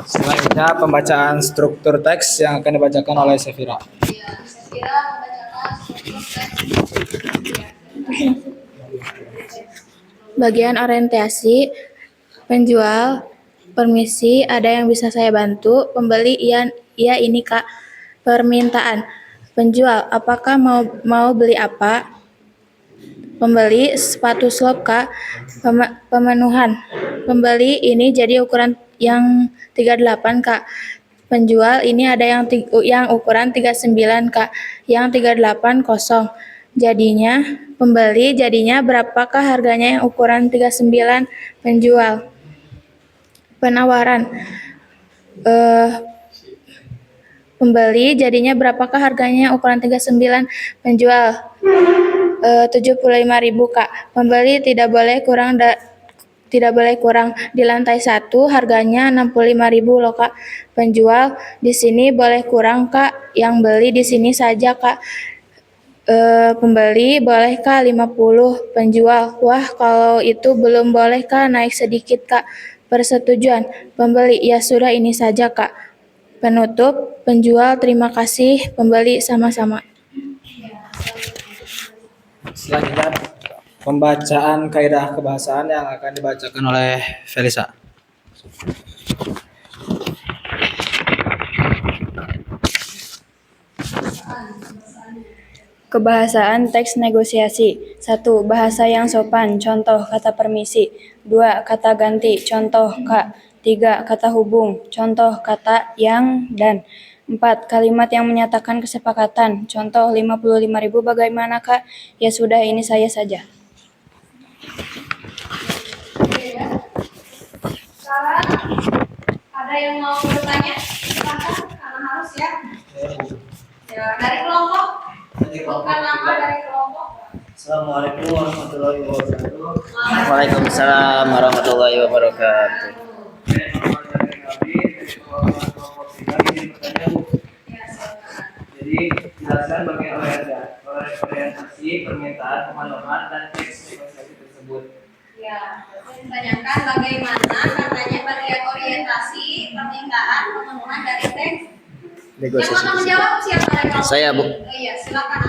Selanjutnya pembacaan struktur teks yang akan dibacakan oleh Sefira. Bagian orientasi. Penjual, permisi, ada yang bisa saya bantu? Pembeli, iya ini kak. Permintaan. Penjual, apakah mau beli apa? Pembeli, sepatu slop kak. Pemenuhan. Pembeli, ini jadi ukuran yang 38 kak. Penjual, ini ada yang ukuran 39 kak, yang 38 kosong. Pembeli, jadinya berapakah harganya yang ukuran 39? Penjual. Penawaran. Pembeli, jadinya berapakah harganya yang ukuran 39? Penjual. 75.000 kak. Pembeli, tidak boleh kurang, di lantai 1 harganya 65.000 loh kak. Penjual, di sini boleh kurang kak, yang beli di sini saja kak. Pembeli, boleh kak 50. Penjual, wah kalau itu belum boleh kak, naik sedikit kak. Persetujuan. Pembeli, ya sudah ini saja kak. Penutup. Penjual, terima kasih. Pembeli, sama-sama. Selanjutnya pembacaan kaidah kebahasaan yang akan dibacakan oleh Felisa. Kebahasaan teks negosiasi. 1. Bahasa yang sopan. Contoh kata permisi. 2. Kata ganti. Contoh kak. 3. Kata hubung. Contoh kata yang dan. 4. Kalimat yang menyatakan kesepakatan. Contoh 55.000 bagaimana Kak? Ya sudah, ini saya saja. Sekarang ada yang mau bertanya? Silakan, karena harus ya. Ya, dari kelompok. Bukan nama dari kelompok. Assalamualaikum warahmatullahi wabarakatuh. Waalaikumsalam warahmatullahi wabarakatuh. Jadi jelaskan bagian orientasi, permintaan, pemenuhan, dan teks negosiasi tersebut. Ya, ditanyakan bagaimana katanya bagian orientasi, permintaan, pemenuhan dari teks. Yang akan menjawab siapa dari kelompok? Saya, Bu. Iya, silakan.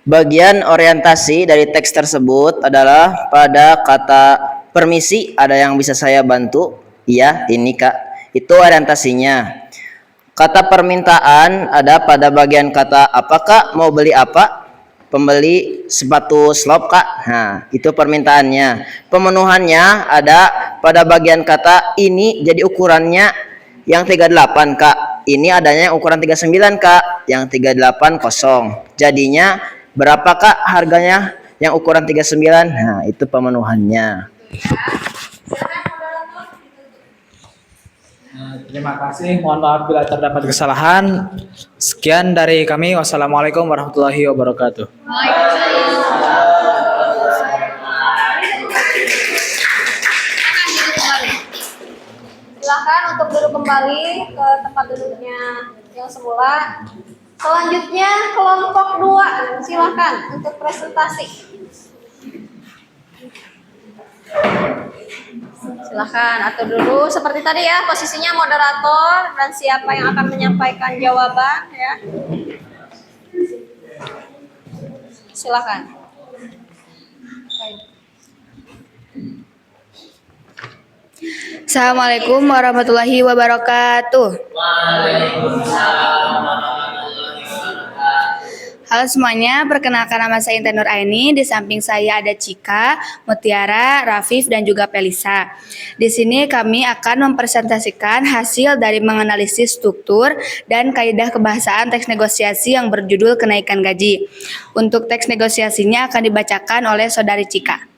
Bagian orientasi dari teks tersebut adalah pada kata permisi, ada yang bisa saya bantu? Iya, ini Kak. Itu orientasinya. Kata permintaan ada pada bagian kata apakah mau beli apa? Pembeli sepatu slop Kak. Nah, itu permintaannya. Pemenuhannya ada pada bagian kata ini jadi ukurannya yang 38 Kak. Ini adanya yang ukuran 39 Kak, yang 38 kosong. Jadinya berapa Kak harganya yang ukuran 39? Nah, itu pemenuhannya. Terima kasih. Mohon maaf bila terdapat kesalahan. Sekian dari kami. Wassalamualaikum warahmatullahi wabarakatuh. Silakan untuk duduk kembali ke tempat duduknya yang semula. Selanjutnya kelompok 2, silakan untuk presentasi. Silakan atur dulu seperti tadi ya, posisinya moderator dan siapa yang akan menyampaikan jawaban ya. Silakan. Assalamualaikum warahmatullahi wabarakatuh. Halo semuanya, perkenalkan nama saya Intan Nur Aini. Di samping saya ada Cika, Mutiara, Rafif, dan juga Pelisa. Di sini kami akan mempresentasikan hasil dari menganalisis struktur dan kaidah kebahasaan teks negosiasi yang berjudul kenaikan gaji. Untuk teks negosiasinya akan dibacakan oleh Saudari Cika.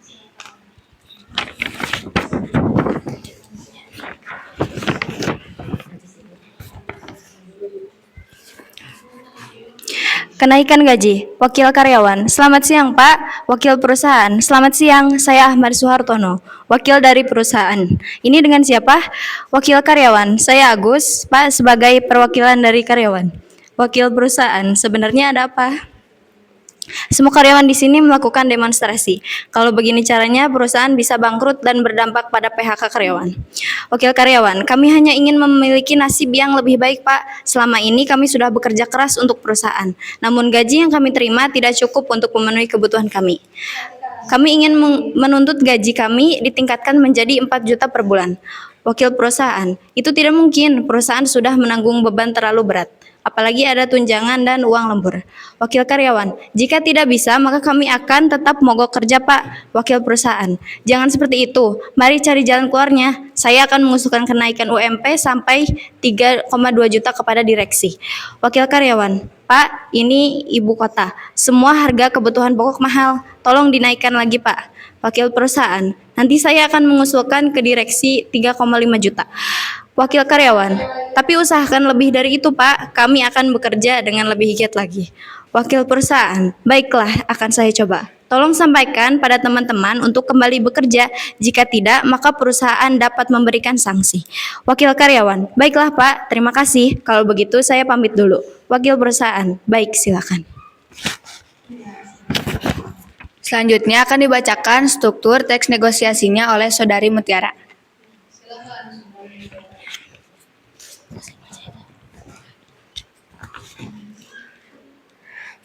Kenaikan gaji, wakil karyawan. Selamat siang Pak, wakil perusahaan. Selamat siang, saya Ahmad Suhartono, wakil dari perusahaan. Ini dengan siapa? Wakil karyawan, saya Agus, Pak, sebagai perwakilan dari karyawan. Wakil perusahaan, sebenarnya ada apa? Semua karyawan di sini melakukan demonstrasi. Kalau begini caranya, perusahaan bisa bangkrut dan berdampak pada PHK karyawan. Wakil karyawan, kami hanya ingin memiliki nasib yang lebih baik, Pak. Selama ini kami sudah bekerja keras untuk perusahaan. Namun gaji yang kami terima tidak cukup untuk memenuhi kebutuhan kami. Kami ingin menuntut gaji kami ditingkatkan menjadi 4 juta per bulan. Wakil perusahaan, itu tidak mungkin. Perusahaan sudah menanggung beban terlalu berat. Apalagi ada tunjangan dan uang lembur. Wakil karyawan, jika tidak bisa maka kami akan tetap mogok kerja Pak. Wakil perusahaan, jangan seperti itu. Mari cari jalan keluarnya. Saya akan mengusulkan kenaikan UMP sampai 3,2 juta kepada direksi. Wakil karyawan, Pak, ini ibu kota. Semua harga kebutuhan pokok mahal. Tolong dinaikkan lagi Pak. Wakil perusahaan, nanti saya akan mengusulkan ke direksi 3,5 juta. Wakil karyawan, tapi usahakan lebih dari itu Pak, kami akan bekerja dengan lebih giat lagi. Wakil perusahaan, baiklah akan saya coba. Tolong sampaikan pada teman-teman untuk kembali bekerja, jika tidak maka perusahaan dapat memberikan sanksi. Wakil karyawan, baiklah Pak, terima kasih, kalau begitu saya pamit dulu. Wakil perusahaan, baik silakan. Selanjutnya akan dibacakan struktur teks negosiasinya oleh Saudari Mutiara.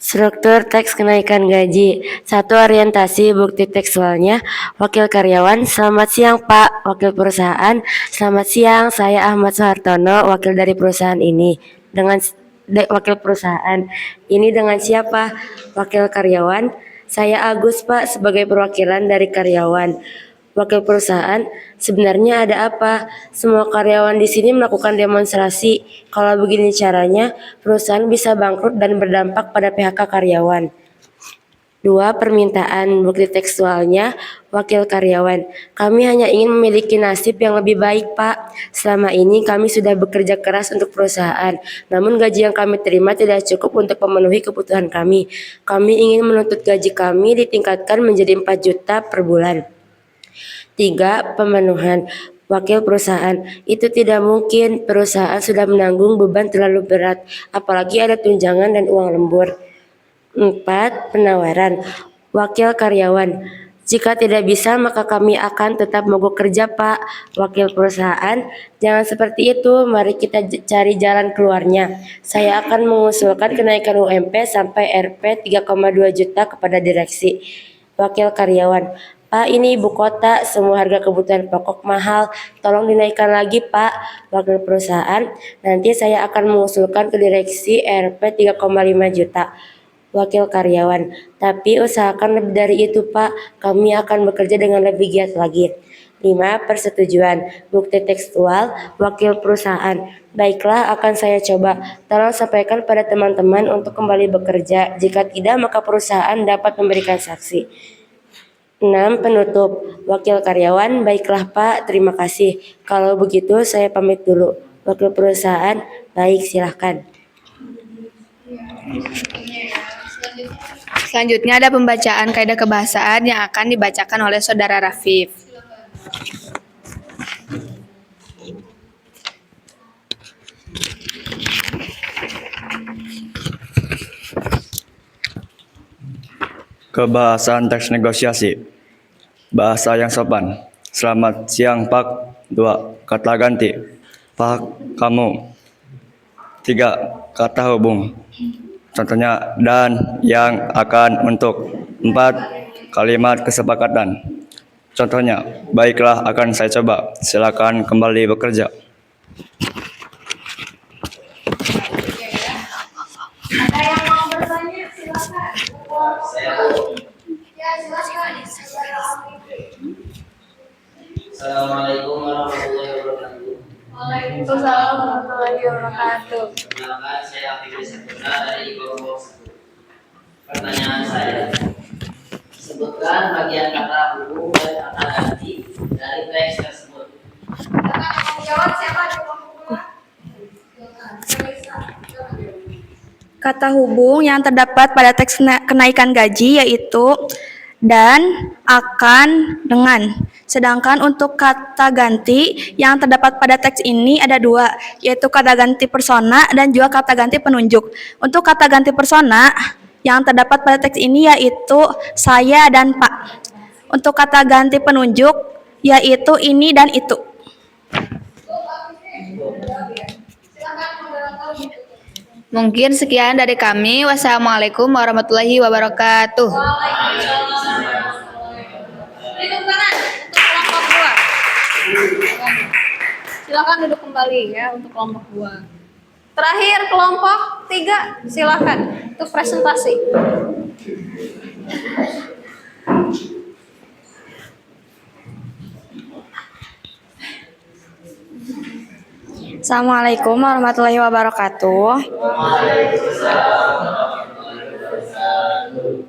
Struktur teks kenaikan gaji. 1. Orientasi bukti tekstualnya. Wakil karyawan, selamat siang Pak. Wakil perusahaan, selamat siang. Saya Ahmad Suhartono, wakil dari perusahaan ini. Wakil perusahaan, ini dengan siapa? Wakil karyawan, saya Agus Pak, sebagai perwakilan dari karyawan. Wakil perusahaan, sebenarnya ada apa? Semua karyawan di sini melakukan demonstrasi. Kalau begini caranya, perusahaan bisa bangkrut dan berdampak pada PHK karyawan. 2. Permintaan bukti tekstualnya, wakil karyawan. Kami hanya ingin memiliki nasib yang lebih baik, Pak. Selama ini kami sudah bekerja keras untuk perusahaan, namun gaji yang kami terima tidak cukup untuk memenuhi kebutuhan kami. Kami ingin menuntut gaji kami ditingkatkan menjadi 4 juta per bulan. 3. Pemenuhan wakil perusahaan. Itu tidak mungkin, perusahaan sudah menanggung beban terlalu berat, apalagi ada tunjangan dan uang lembur. 4. Penawaran wakil karyawan. Jika tidak bisa, maka kami akan tetap mogok kerja, Pak. Wakil perusahaan, jangan seperti itu. Mari kita cari jalan keluarnya. Saya akan mengusulkan kenaikan UMP sampai Rp 3,2 juta kepada direksi. Wakil karyawan, Pak, ini ibu kota, semua harga kebutuhan pokok mahal. Tolong dinaikkan lagi, Pak. Wakil perusahaan, nanti saya akan mengusulkan ke direksi Rp 3,5 juta. Wakil karyawan, tapi usahakan lebih dari itu, Pak. Kami akan bekerja dengan lebih giat lagi. 5. Persetujuan bukti tekstual wakil perusahaan. Baiklah, akan saya coba. Tolong sampaikan pada teman-teman untuk kembali bekerja. Jika tidak, maka perusahaan dapat memberikan saksi. 6. Penutup wakil karyawan. Baiklah, Pak, terima kasih. Kalau begitu saya pamit dulu. Wakil perusahaan, baik, silahkan. Selanjutnya ada pembacaan kaidah kebahasaan yang akan dibacakan oleh Saudara Rafif. Kebahasaan teks negosiasi. Bahasa yang sopan. Selamat siang, Pak. 2. Kata ganti. Pak, kamu. 3. Kata hubung. Contohnya dan, yang, akan, untuk. 4. Kalimat kesepakatan. Contohnya, baiklah, akan saya coba. Silakan kembali bekerja. Ada yang mau bertanya? Silakan. Saya Ya, silakan. Assalamualaikum warahmatullahi wabarakatuh. Waalaikumsalam warahmatullahi wabarakatuh. Perkenalkan, saya Fikri Saputra dari kelompok 1. Pertanyaan saya, sebutkan bagian kata hubung dan kata ganti dari teks tersebut. Akan menjawab siapa di kelompok 2? Kata hubung yang terdapat pada teks kenaikan gaji yaitu dan, akan, dengan. Sedangkan untuk kata ganti yang terdapat pada teks ini ada 2, yaitu kata ganti persona dan juga kata ganti penunjuk. Untuk kata ganti persona yang terdapat pada teks ini yaitu saya dan Pak. Untuk kata ganti penunjuk yaitu ini dan itu. Mungkin sekian dari kami. Wassalamualaikum warahmatullahi wabarakatuh. Duduk kanan untuk kelompok 2. Silakan duduk kembali ya untuk kelompok 2. Terakhir kelompok 3, silakan untuk presentasi. Assalamualaikum warahmatullahi wabarakatuh.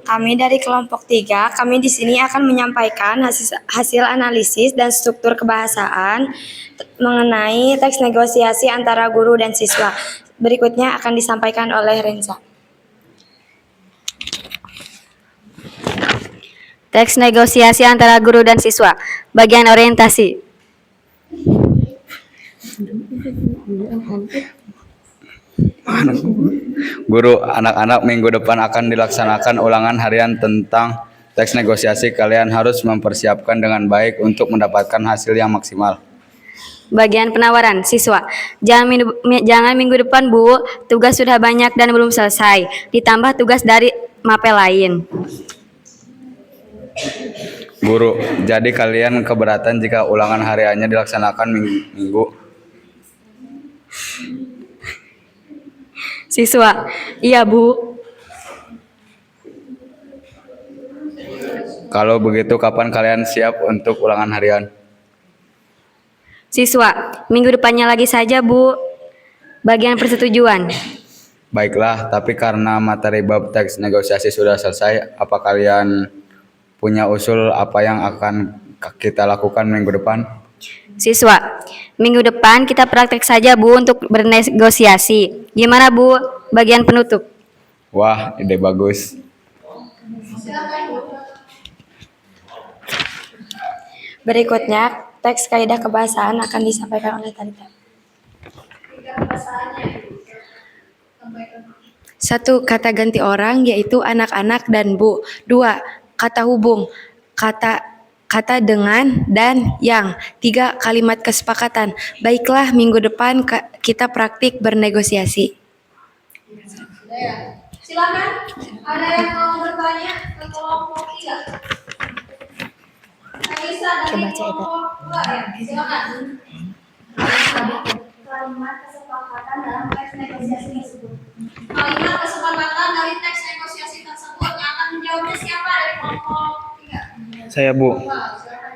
Kami dari kelompok 3, kami di sini akan menyampaikan hasil analisis dan struktur kebahasaan mengenai teks negosiasi antara guru dan siswa. Berikutnya akan disampaikan oleh Renza. Teks negosiasi antara guru dan siswa. Bagian orientasi. Guru, anak-anak minggu depan akan dilaksanakan ulangan harian tentang teks negosiasi. Kalian harus mempersiapkan dengan baik untuk mendapatkan hasil yang maksimal. Bagian penawaran siswa. Jangan minggu depan, Bu. Tugas sudah banyak dan belum selesai. Ditambah tugas dari mapel lain. Guru, jadi kalian keberatan jika ulangan hariannya dilaksanakan minggu? Siswa. Iya, Bu. Kalau begitu, kapan kalian siap untuk ulangan harian? Siswa, minggu depannya lagi saja, Bu. Bagian persetujuan. Baiklah, tapi karena materi bab teks negosiasi sudah selesai, apa kalian punya usul apa yang akan kita lakukan minggu depan? Siswa, minggu depan kita praktek saja, Bu, untuk bernegosiasi. Gimana, Bu? Bagian penutup. Wah, ide bagus. Berikutnya, teks kaidah kebahasaan akan disampaikan oleh Talita. 1. Kata ganti orang yaitu anak-anak dan bu. 2. Kata hubung, kata dengan dan yang. 3. Kalimat kesepakatan. Baiklah, minggu depan kita praktik bernegosiasi. Silakan. Ada yang mau bertanya ke kelompok 3? Bisa dari kelompok 2 ya. Silakan. Kalimat kesepakatan dalam teks negosiasi tersebut. Kalimat kesepakatan dari teks negosiasi tersebut yang akan menjawabnya siapa dari kelompok 3? Saya, Bu.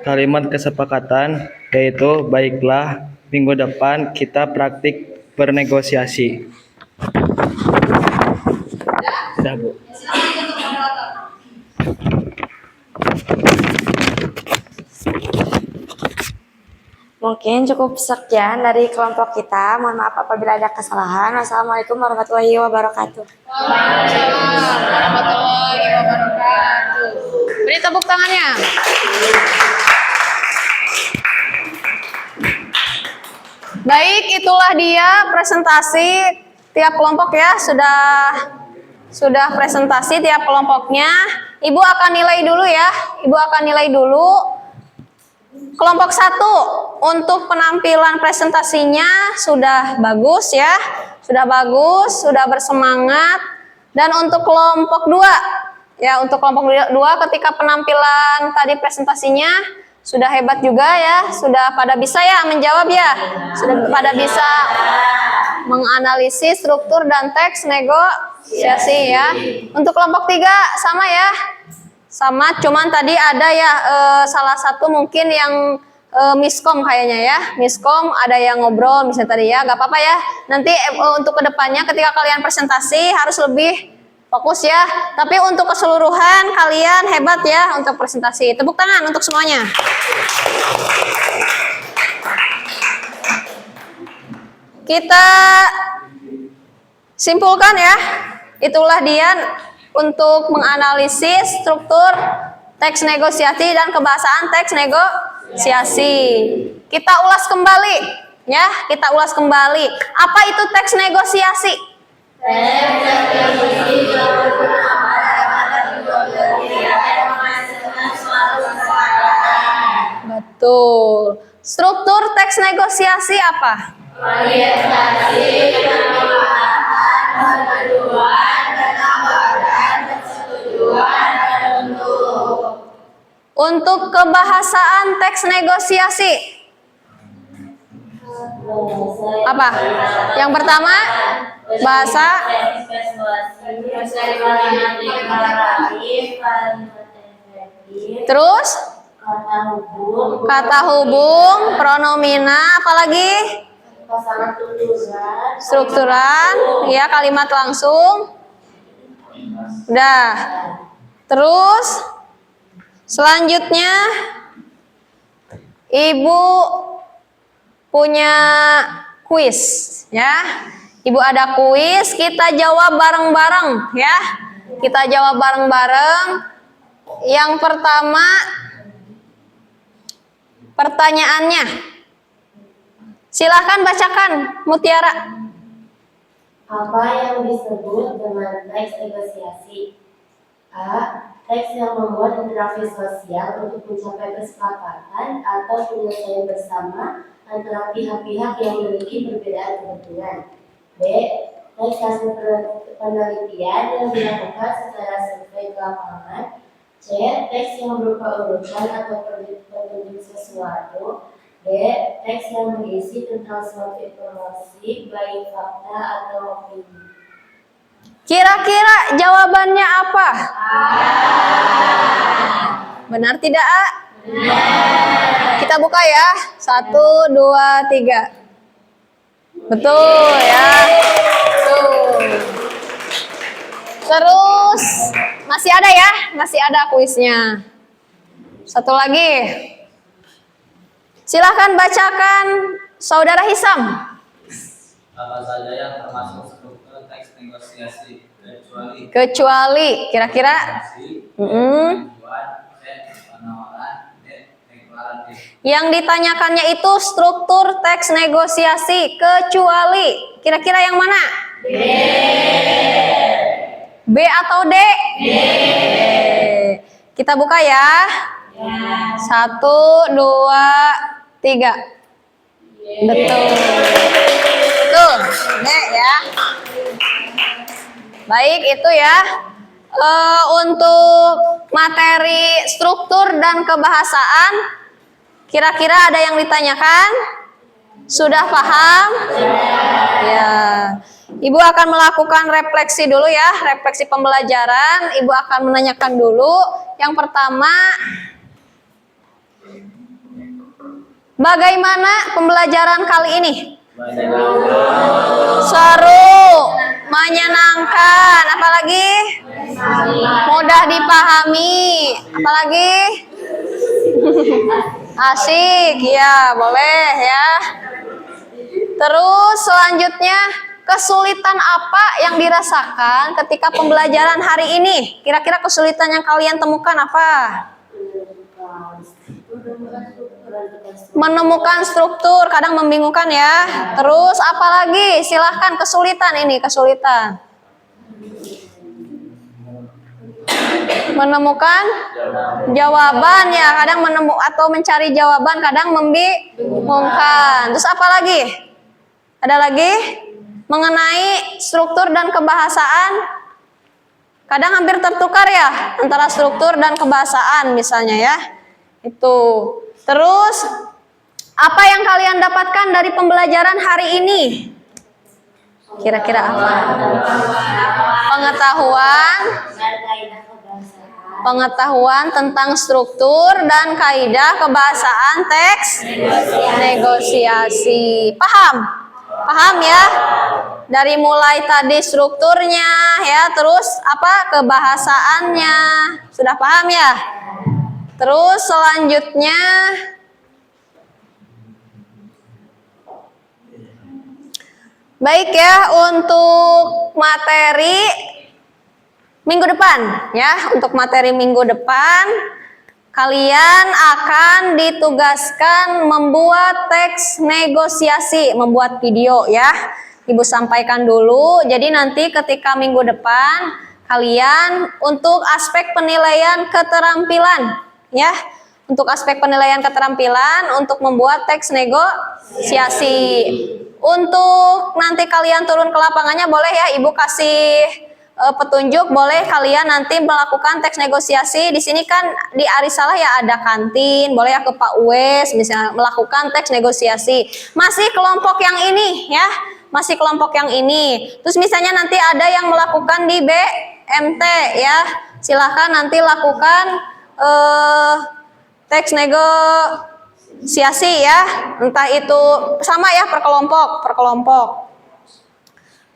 Kalimat kesepakatan yaitu baiklah minggu depan kita praktik bernegosiasi. Sudah, Bu. Silakan untuk moderator. Mungkin cukup sekian dari kelompok kita. Mohon maaf apabila ada kesalahan. Wassalamualaikum warahmatullahi wabarakatuh. Waalaikumsalam warahmatullahi wabarakatuh. Beri tepuk tangannya. Baik, itulah dia presentasi tiap kelompok ya. Sudah presentasi tiap kelompoknya. Ibu akan nilai dulu ya. Ibu akan nilai dulu. Kelompok 1 untuk penampilan presentasinya sudah bagus ya. Sudah bagus, sudah bersemangat. Dan untuk kelompok 2 ya, untuk kelompok 2 ketika penampilan tadi presentasinya sudah hebat juga ya. Sudah pada bisa ya menjawab ya. Sudah pada bisa menganalisis struktur dan teks negosiasi ya. Untuk kelompok 3 sama ya. Sama, cuman tadi ada ya salah satu mungkin yang miskom kayaknya ya. Miskom ada yang ngobrol misalnya tadi ya. Gak apa-apa ya. Nanti untuk kedepannya ketika kalian presentasi harus lebih fokus ya. Tapi untuk keseluruhan kalian hebat ya untuk presentasi. Tepuk tangan untuk semuanya. Kita simpulkan ya. Itulah dia untuk menganalisis struktur teks negosiasi dan kebahasaan teks negosiasi. Kita ulas kembali ya, kita ulas kembali. Apa itu teks negosiasi? Betul. Struktur teks negosiasi apa? Untuk kebahasaan teks negosiasi apa? Yang pertama bahasa, terus kata hubung, pronomina, apalagi strukturan, ya kalimat langsung. Udah. Terus selanjutnya Ibu punya kuis ya. Ibu ada kuis, kita jawab bareng-bareng ya. Kita jawab bareng-bareng. Yang pertama pertanyaannya. Silahkan bacakan, Mutiara. Apa yang disebut dengan teks negosiasi? A. Teks yang membuat interaksi sosial untuk mencapai kesepakatan atau penyelesaian bersama antara pihak-pihak yang memiliki perbedaan kepentingan. B. Teks hasil penelitian yang dilakukan secara survei ke lapangan. C. Teks yang berupa urutan atau petunjuk sesuatu. D. Teks yang berisi tentang suatu informasi, baik fakta atau opini. Kira-kira jawabannya apa? Benar tidak, A? Kita buka ya. 1, 2, 3. Betul ya. Tuh. Terus masih ada ya? Masih ada kuisnya. Satu lagi. Silahkan bacakan Saudara Hisam. Apa saja yang termasuk struktur teks negosiasi Kecuali kira-kira tujuan, penawaran, deklaratif. yang ditanyakannya itu struktur teks negosiasi kecuali kira-kira yang mana? B atau D? Kita buka ya. 1, 2, 3. Betul. Betul. D ya. Baik, itu ya. Untuk materi struktur dan kebahasaan, kira-kira ada yang ditanyakan? Sudah paham? Ya. Ibu akan melakukan refleksi dulu ya, refleksi pembelajaran. Ibu akan menanyakan dulu. Yang pertama, bagaimana pembelajaran kali ini? Seru, menyenangkan, apalagi mudah dipahami, apalagi asik, ya boleh ya. Terus selanjutnya, kesulitan apa yang dirasakan ketika pembelajaran hari ini? Kira-kira kesulitan yang kalian temukan apa? Menemukan struktur, kadang membingungkan ya. Terus apalagi? Silahkan kesulitan ini, kesulitan. Menemukan jawaban ya, kadang atau mencari jawaban, kadang membingungkan. Terus apa lagi? Ada lagi? Mengenai struktur dan kebahasaan, kadang hampir tertukar ya antara struktur dan kebahasaan misalnya ya. Itu. Terus apa yang kalian dapatkan dari pembelajaran hari ini? Kira-kira apa? Pengetahuan tentang struktur dan kaidah kebahasaan teks negosiasi. Paham? Paham ya? Dari mulai tadi strukturnya ya, terus apa? Kebahasaannya. Sudah paham ya? Terus selanjutnya baik ya, untuk materi minggu depan ya, untuk materi minggu depan kalian akan ditugaskan membuat teks negosiasi, membuat video ya. Ibu sampaikan dulu. Jadi nanti ketika minggu depan kalian untuk aspek penilaian keterampilan ya, untuk aspek penilaian keterampilan untuk membuat teks negosiasi. Untuk nanti kalian turun ke lapangannya boleh ya, Ibu kasih petunjuk, boleh kalian nanti melakukan teks negosiasi. Di sini kan di Arisalah ya ada kantin, boleh ya ke Pak Uwes misalnya melakukan teks negosiasi. Masih kelompok yang ini ya, masih kelompok yang ini. Terus misalnya nanti ada yang melakukan di BMT ya, silahkan nanti lakukan teks negosiasi ya, entah itu sama ya per kelompok.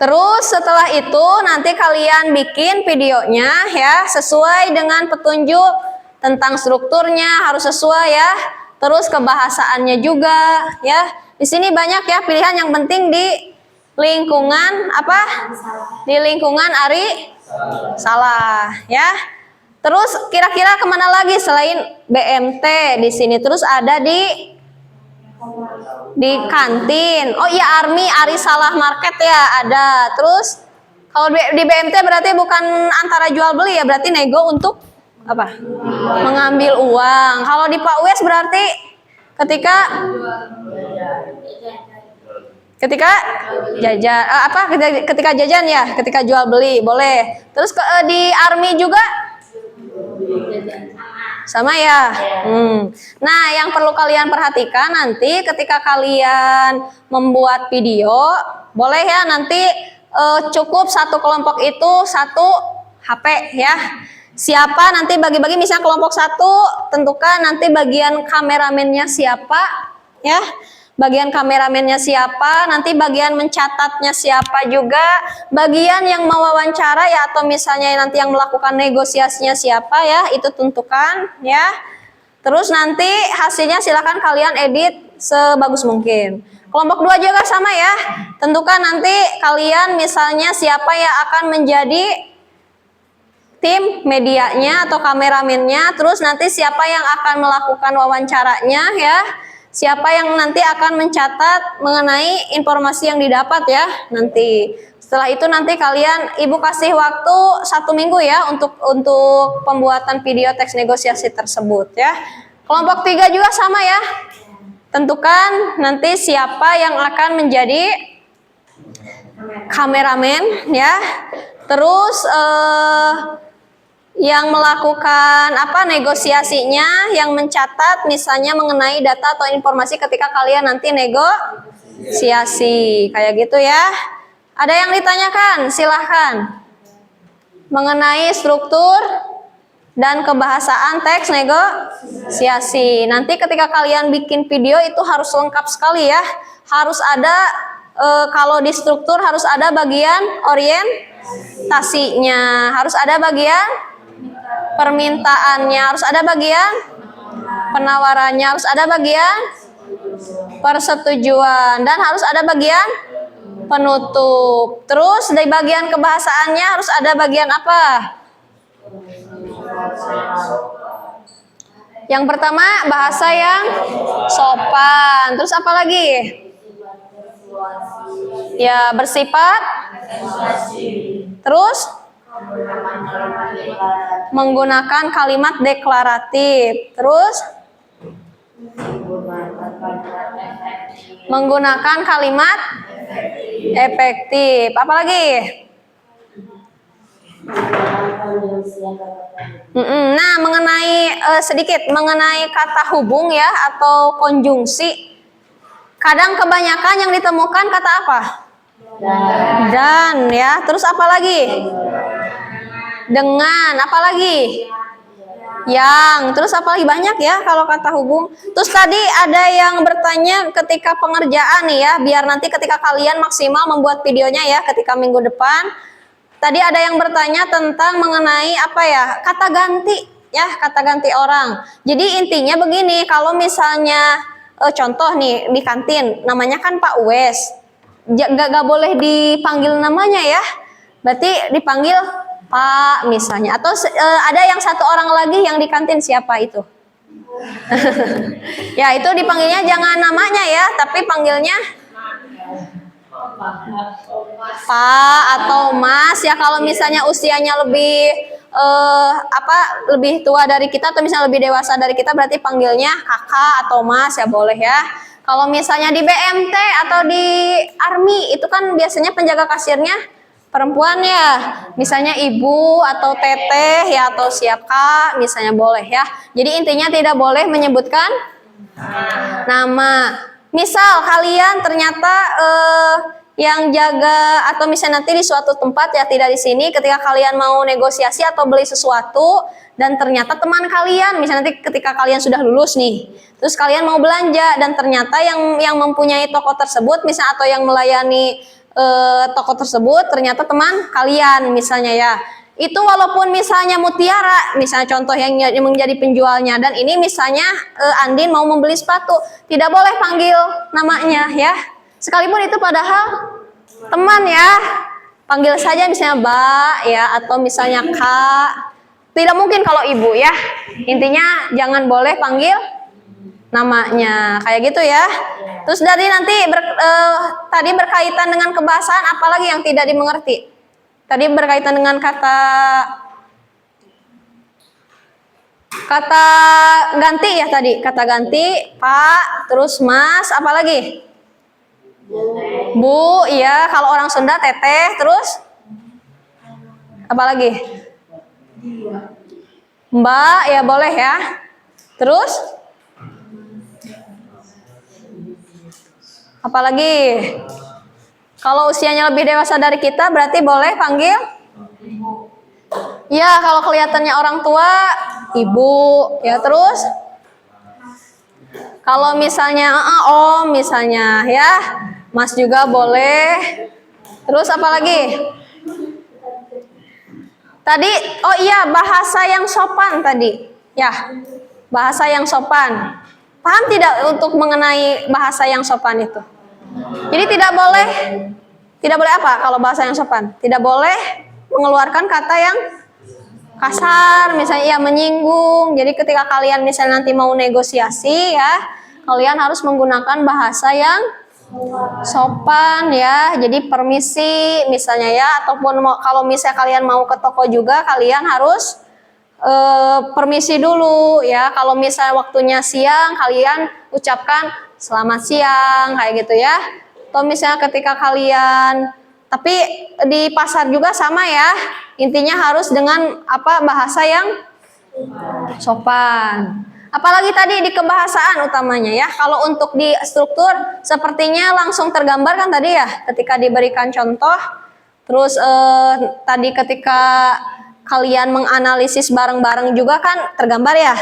Terus setelah itu nanti kalian bikin videonya ya sesuai dengan petunjuk tentang strukturnya, harus sesuai ya. Terus kebahasaannya juga ya. Di sini banyak ya pilihan, yang penting di lingkungan apa? Di lingkungan Arisalah ya. Terus kira-kira kemana lagi selain BMT di sini? Terus ada di kantin. Oh iya, Arisalah Market ya ada. Terus kalau di BMT berarti bukan antara jual beli ya, berarti nego untuk apa? Mengambil uang. Kalau di Pak Wes berarti ketika jajan ketika jajan ya, ketika jual beli boleh. Terus di Army juga sama ya. Nah, yang perlu kalian perhatikan nanti ketika kalian membuat video, boleh ya nanti cukup satu kelompok itu satu HP ya. Siapa nanti bagi-bagi, misalnya kelompok 1 tentukan nanti bagian kameramennya siapa ya. Bagian kameramennya siapa, nanti bagian mencatatnya siapa juga, bagian yang mewawancara ya atau misalnya nanti yang melakukan negosiasinya siapa ya, itu tentukan ya. Terus nanti hasilnya silakan kalian edit sebagus mungkin. Kelompok 2 juga sama ya. Tentukan nanti kalian misalnya siapa yang akan menjadi tim medianya atau kameramennya, terus nanti siapa yang akan melakukan wawancaranya ya. Siapa yang nanti akan mencatat mengenai informasi yang didapat ya nanti. Setelah itu nanti kalian, Ibu kasih waktu 1 minggu ya untuk pembuatan video teks negosiasi tersebut ya. Kelompok 3 juga sama ya. Tentukan nanti siapa yang akan menjadi kameramen ya. Terus yang melakukan negosiasinya, yang mencatat misalnya mengenai data atau informasi ketika kalian nanti negosiasi kayak gitu ya. Ada yang ditanyakan? Silahkan. Mengenai struktur dan kebahasaan teks negosiasi. Nanti ketika kalian bikin video itu harus lengkap sekali ya. Harus ada kalau di struktur harus ada bagian orientasinya, harus ada bagian permintaannya, harus ada bagian penawarannya, harus ada bagian persetujuan, dan harus ada bagian penutup. Terus dari bagian kebahasaannya harus ada bagian apa? Yang pertama bahasa yang sopan. Terus apa lagi? Ya, bersifat. Terus menggunakan kalimat deklaratif. Terus menggunakan kalimat efektif. Apa lagi? Nah, mengenai sedikit mengenai kata hubung ya atau konjungsi. Kadang kebanyakan yang ditemukan kata apa? Dan ya. Terus apa lagi? Dengan. Apa lagi? Yang. Terus apa lagi? Banyak ya kalau kata hubung. Terus tadi ada yang bertanya ketika pengerjaan nih ya, biar nanti ketika kalian maksimal membuat videonya ya ketika minggu depan. Tadi ada yang bertanya tentang mengenai apa ya? Kata ganti ya, kata ganti orang. Jadi intinya begini, kalau misalnya contoh nih di kantin namanya kan Pak Uwes. Gak boleh dipanggil namanya ya. Berarti dipanggil Pak misalnya. Atau ada yang 1 orang lagi yang di kantin, siapa itu? Ya itu dipanggilnya jangan namanya ya, tapi panggilnya Pak atau Mas ya. Kalau misalnya usianya lebih lebih tua dari kita atau misalnya lebih dewasa dari kita, berarti panggilnya kakak atau mas ya, boleh ya. Kalau misalnya di BMT atau di Army itu kan biasanya penjaga kasirnya perempuan ya, misalnya ibu atau teteh ya, atau siapa misalnya, boleh ya. Jadi intinya tidak boleh menyebutkan nama. Misal kalian ternyata yang jaga atau misalnya nanti di suatu tempat ya, tidak di sini, ketika kalian mau negosiasi atau beli sesuatu dan ternyata teman kalian, misalnya nanti ketika kalian sudah lulus nih, terus kalian mau belanja dan ternyata yang mempunyai toko tersebut misalnya atau yang melayani toko tersebut ternyata teman kalian misalnya ya, itu walaupun misalnya Mutiara misalnya contoh yang menjadi penjualnya, dan ini misalnya Andin mau membeli sepatu, tidak boleh panggil namanya ya, sekalipun itu padahal teman ya, panggil saja misalnya Mbak ya, atau misalnya Kak. Tidak mungkin kalau ibu ya, intinya jangan boleh panggil namanya kayak gitu ya. Terus dari nanti tadi berkaitan dengan kebahasaan, apalagi yang tidak dimengerti? Tadi berkaitan dengan kata ganti ya, tadi kata ganti Pak, terus Mas, apalagi? Bu, iya. Kalau orang Sunda teteh, terus apalagi? Mbak, ya boleh ya. Terus apalagi? Kalau usianya lebih dewasa dari kita berarti boleh panggil Ya, kalau kelihatannya orang tua, ibu, ya terus. Kalau misalnya om, misalnya ya, mas juga boleh. Terus apa lagi? Tadi, oh iya, bahasa yang sopan tadi. Ya, bahasa yang sopan. Paham tidak untuk mengenai bahasa yang sopan itu? Jadi tidak boleh apa kalau bahasa yang sopan? Tidak boleh mengeluarkan kata yang kasar, misalnya ya menyinggung. Jadi ketika kalian misalnya nanti mau negosiasi ya, kalian harus menggunakan bahasa yang sopan ya. Jadi permisi misalnya ya, ataupun kalau misalnya kalian mau ke toko juga, kalian harus permisi dulu ya. Kalau misalnya waktunya siang, kalian ucapkan selamat siang kayak gitu ya. Atau misalnya ketika kalian, tapi di pasar juga sama ya. Intinya harus dengan apa, bahasa yang sopan. Apalagi tadi di kebahasaan utamanya ya. Kalau untuk di struktur sepertinya langsung tergambar kan tadi ya, ketika diberikan contoh. Terus tadi ketika kalian menganalisis bareng-bareng juga kan tergambar ya.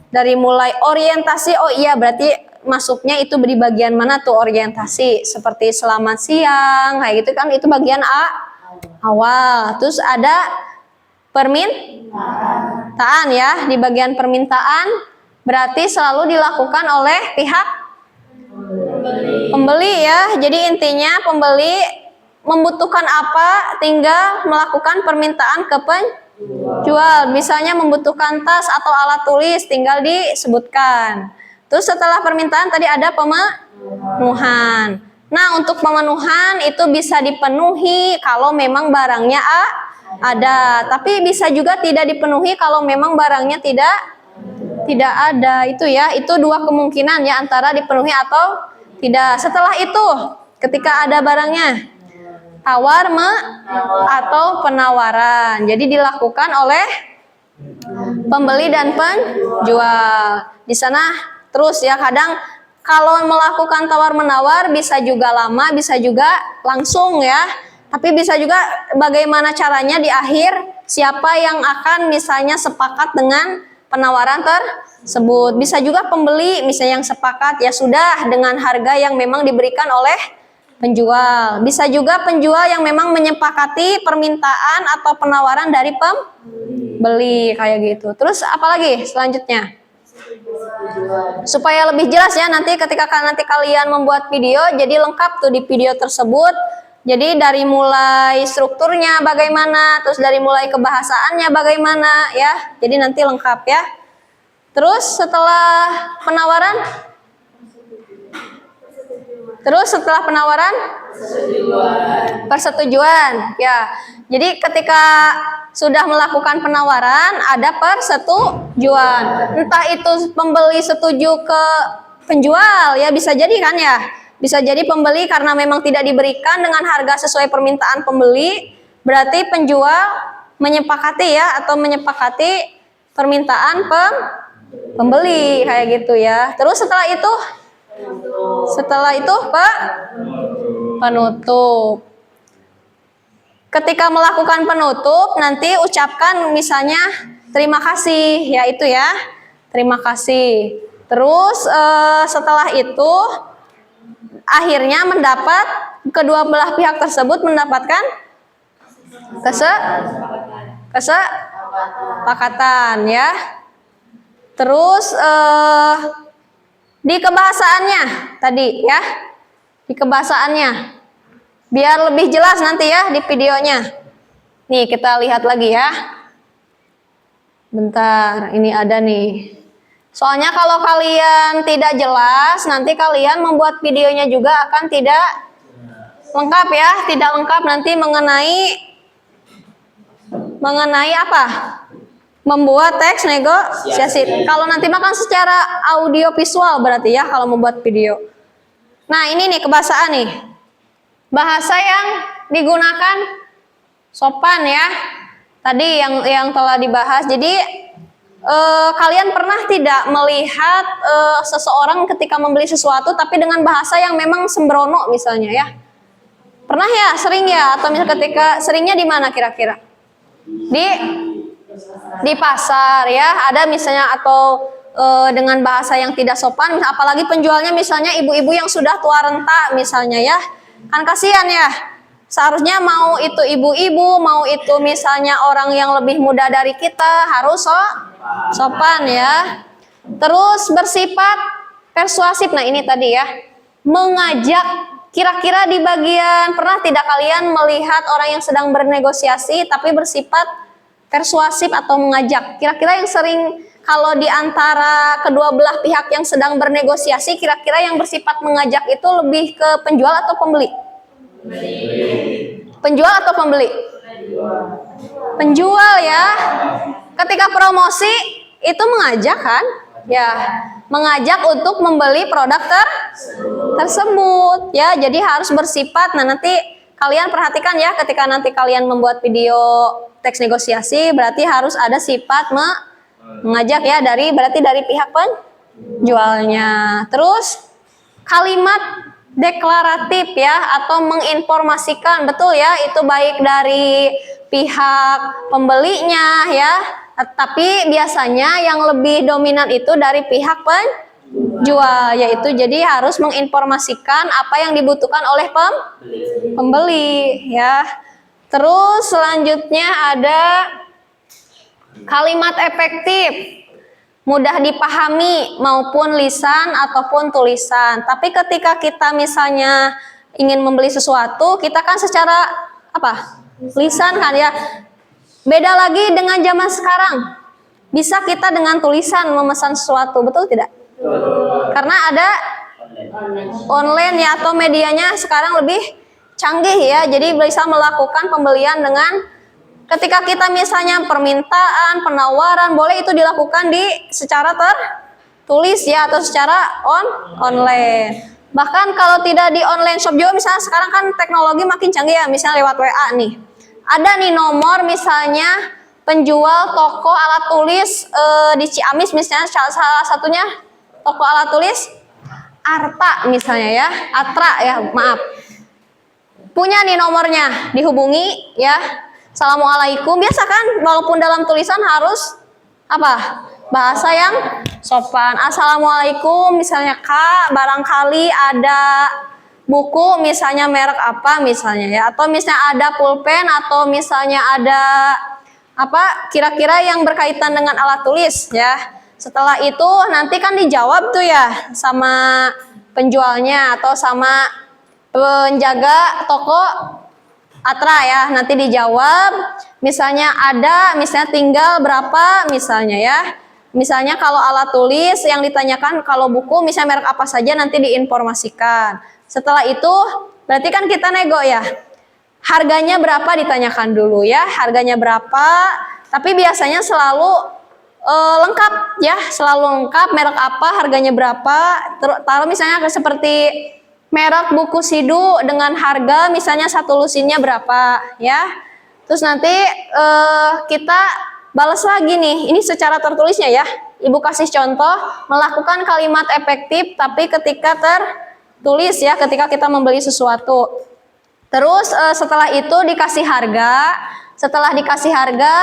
Dari mulai orientasi, oh iya berarti masuknya itu di bagian mana tuh orientasi. Seperti selamat siang, kayak gitu kan, itu bagian awal. Terus ada permintaan ya, di bagian permintaan berarti selalu dilakukan oleh pihak pembeli ya. Jadi intinya pembeli membutuhkan apa, tinggal melakukan permintaan ke penjual. Misalnya membutuhkan tas atau alat tulis, tinggal disebutkan. Terus setelah permintaan tadi ada pemenuhan. Nah, untuk pemenuhan itu bisa dipenuhi kalau memang barangnya ada, tapi bisa juga tidak dipenuhi kalau memang barangnya tidak ada. Itu ya, itu dua kemungkinan ya, antara dipenuhi atau tidak. Setelah itu, ketika ada barangnya, tawar atau penawaran. Jadi dilakukan oleh pembeli dan penjual. Di sana terus ya, kadang kalau melakukan tawar menawar bisa juga lama, bisa juga langsung ya. Tapi bisa juga bagaimana caranya di akhir, siapa yang akan misalnya sepakat dengan penawaran tersebut. Bisa juga pembeli misalnya yang sepakat, ya sudah dengan harga yang memang diberikan oleh penjual. Bisa juga penjual yang memang menyepakati permintaan atau penawaran dari pembeli kayak gitu. Terus apalagi selanjutnya? Supaya lebih jelas ya, nanti ketika nanti kalian membuat video, jadi lengkap tuh di video tersebut. Jadi dari mulai strukturnya bagaimana, terus dari mulai kebahasaannya bagaimana ya. Jadi nanti lengkap ya. Terus setelah penawaran? Persetujuan. Ya. Jadi ketika sudah melakukan penawaran, ada persetujuan. Entah itu pembeli setuju ke penjual ya, bisa jadi kan ya. Bisa jadi pembeli karena memang tidak diberikan dengan harga sesuai permintaan pembeli, berarti penjual menyepakati ya, atau menyepakati permintaan pembeli kayak gitu ya. Terus setelah itu penutup. Ketika melakukan penutup, nanti ucapkan misalnya terima kasih ya, itu ya, terima kasih. Terus setelah itu akhirnya kedua belah pihak tersebut mendapatkan kesepakatan ya. Terus di kebahasaannya tadi ya, di kebahasaannya biar lebih jelas nanti ya di videonya. Nih kita lihat lagi ya. Bentar, ini ada nih. Soalnya kalau kalian tidak jelas, nanti kalian membuat videonya juga akan tidak lengkap ya, tidak lengkap nanti mengenai apa? Membuat teks negosiasi. Kalau nanti makan secara audio visual berarti ya kalau membuat video. Nah, ini nih kebahasaan nih. Bahasa yang digunakan sopan ya. Tadi yang telah dibahas. Jadi kalian pernah tidak melihat seseorang ketika membeli sesuatu tapi dengan bahasa yang memang sembrono misalnya ya? Pernah ya, sering ya, atau misalnya ketika seringnya di mana kira-kira? Di di pasar ya, ada misalnya atau dengan bahasa yang tidak sopan, apalagi penjualnya misalnya ibu-ibu yang sudah tua renta misalnya ya, kan kasihan ya. Seharusnya mau itu ibu-ibu, mau itu misalnya orang yang lebih muda dari kita harus sopan ya. Terus bersifat persuasif. Nah ini tadi ya, mengajak. Kira-kira di bagian pernah tidak kalian melihat orang yang sedang bernegosiasi tapi bersifat persuasif atau mengajak? Kira-kira yang sering kalau di antara kedua belah pihak yang sedang bernegosiasi, kira-kira yang bersifat mengajak itu lebih ke penjual atau pembeli? Penjual atau pembeli? Penjual ya. Ketika promosi itu mengajak kan? Ya, mengajak untuk membeli produk tersebut ya. Jadi harus bersifat. Nah, nanti kalian perhatikan ya, ketika nanti kalian membuat video teks negosiasi berarti harus ada sifat mengajak ya, berarti dari pihak penjualnya. Terus kalimat deklaratif ya atau menginformasikan, betul ya, itu baik dari pihak pembelinya ya, tapi biasanya yang lebih dominan itu dari pihak penjual, yaitu jadi harus menginformasikan apa yang dibutuhkan oleh pembeli ya. Terus selanjutnya ada kalimat efektif, mudah dipahami maupun lisan ataupun tulisan. Tapi ketika kita misalnya ingin membeli sesuatu, kita kan secara lisan kan ya. Beda lagi dengan zaman sekarang. Bisa kita dengan tulisan memesan sesuatu, betul tidak? Karena ada online ya, atau medianya sekarang lebih canggih ya. Jadi bisa melakukan pembelian dengan ketika kita misalnya permintaan, penawaran, boleh itu dilakukan secara tertulis ya, atau secara online. Bahkan kalau tidak di online shop juga, misalnya sekarang kan teknologi makin canggih ya, misalnya lewat WA nih. Ada nih nomor misalnya penjual toko alat tulis di Ciamis misalnya, salah satunya toko alat tulis Arta misalnya ya, Atra ya, maaf. Punya nih nomornya, dihubungi ya. Assalamualaikum, biasa kan walaupun dalam tulisan harus bahasa yang sopan. Assalamualaikum misalnya Kak, barangkali ada buku misalnya merek apa misalnya ya, atau misalnya ada pulpen, atau misalnya ada kira-kira yang berkaitan dengan alat tulis ya. Setelah itu nanti kan dijawab tuh ya sama penjualnya atau sama penjaga toko Atra ya, nanti dijawab misalnya tinggal berapa misalnya ya. Misalnya kalau alat tulis yang ditanyakan, kalau buku misalnya merek apa saja nanti diinformasikan. Setelah itu berarti kan kita nego ya. Harganya berapa ditanyakan dulu ya, harganya berapa. Tapi biasanya selalu lengkap ya, selalu lengkap, merek apa, harganya berapa. Kalau misalnya seperti merek buku Sidu dengan harga misalnya satu lusinnya berapa ya. Terus nanti kita balas lagi nih, ini secara tertulisnya ya. Ibu kasih contoh melakukan kalimat efektif tapi ketika tertulis ya, ketika kita membeli sesuatu. Terus setelah itu dikasih harga. Setelah dikasih harga,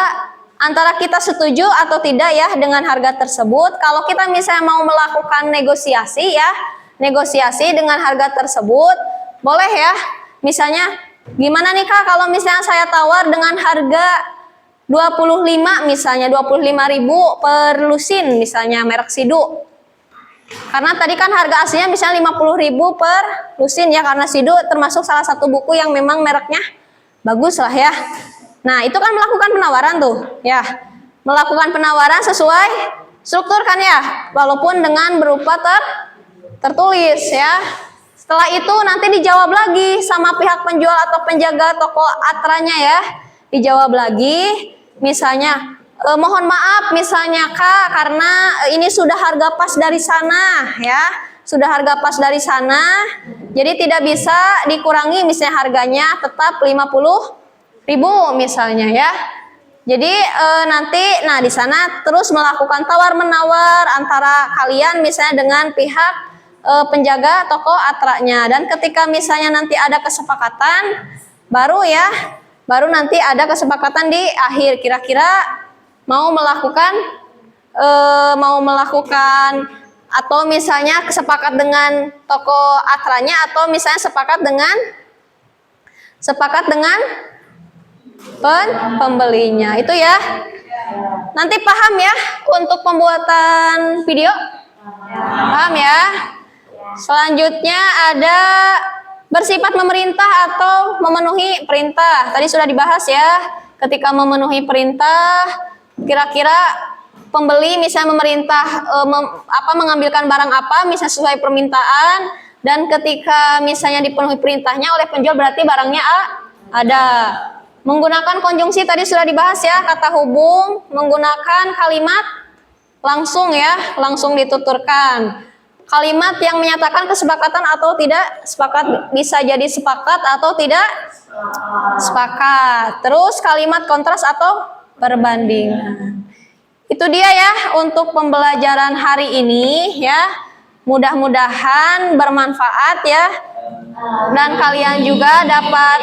antara kita setuju atau tidak ya dengan harga tersebut. Kalau kita misalnya mau melakukan negosiasi ya, negosiasi dengan harga tersebut, boleh ya. Misalnya, gimana nih Kak kalau misalnya saya tawar dengan harga 25 misalnya, 25.000 per lusin misalnya merek Sidu. Karena tadi kan harga aslinya misalnya 50.000 per lusin ya, karena Sidu termasuk salah satu buku yang memang mereknya bagus lah ya. Nah, itu kan melakukan penawaran tuh ya. Melakukan penawaran sesuai struktur kan ya, walaupun dengan berupa tertulis ya. Setelah itu nanti dijawab lagi sama pihak penjual atau penjaga toko Atranya ya. Dijawab lagi misalnya mohon maaf misalnya Kak, karena ini sudah harga pas dari sana ya. Sudah harga pas dari sana. Jadi tidak bisa dikurangi misalnya harganya tetap 50.000 misalnya ya. Jadi nanti di sana terus melakukan tawar menawar antara kalian misalnya dengan pihak penjaga toko Atranya. Dan ketika misalnya nanti ada kesepakatan baru nanti ada kesepakatan di akhir, kira-kira mau melakukan atau misalnya sepakat dengan toko atranya atau misalnya sepakat dengan pembelinya. Itu ya. Nanti paham ya untuk pembuatan video? Paham ya? Selanjutnya ada bersifat memerintah atau memenuhi perintah. Tadi sudah dibahas ya. Ketika memenuhi perintah, kira-kira pembeli misalnya memerintah mengambilkan barang apa misalnya sesuai permintaan, dan ketika misalnya dipenuhi perintahnya oleh penjual berarti barangnya ada. Menggunakan konjungsi tadi sudah dibahas ya, kata hubung menggunakan kalimat langsung ya, langsung dituturkan. Kalimat yang menyatakan kesepakatan atau tidak sepakat, bisa jadi sepakat atau tidak sepakat. Terus kalimat kontras atau perbandingan. Itu dia ya untuk pembelajaran hari ini ya. Mudah-mudahan bermanfaat ya. Dan kalian juga dapat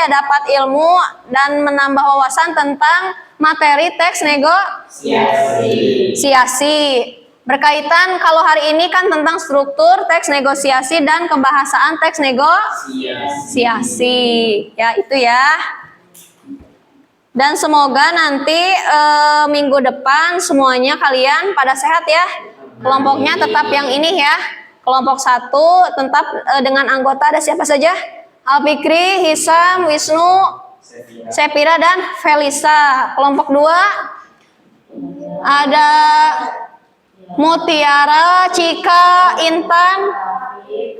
dapat ilmu dan menambah wawasan tentang materi teks negosiasi. Berkaitan kalau hari ini kan tentang struktur teks negosiasi dan kebahasaan teks negosiasi. Ya, itu ya. Dan semoga nanti minggu depan semuanya kalian pada sehat ya. Kelompoknya tetap yang ini ya. Kelompok 1 tetap dengan anggota ada siapa saja? Alfikri, Hisam, Wisnu, Sepira dan Felisa. Kelompok 2 ada Mutiara, Cika, Intan,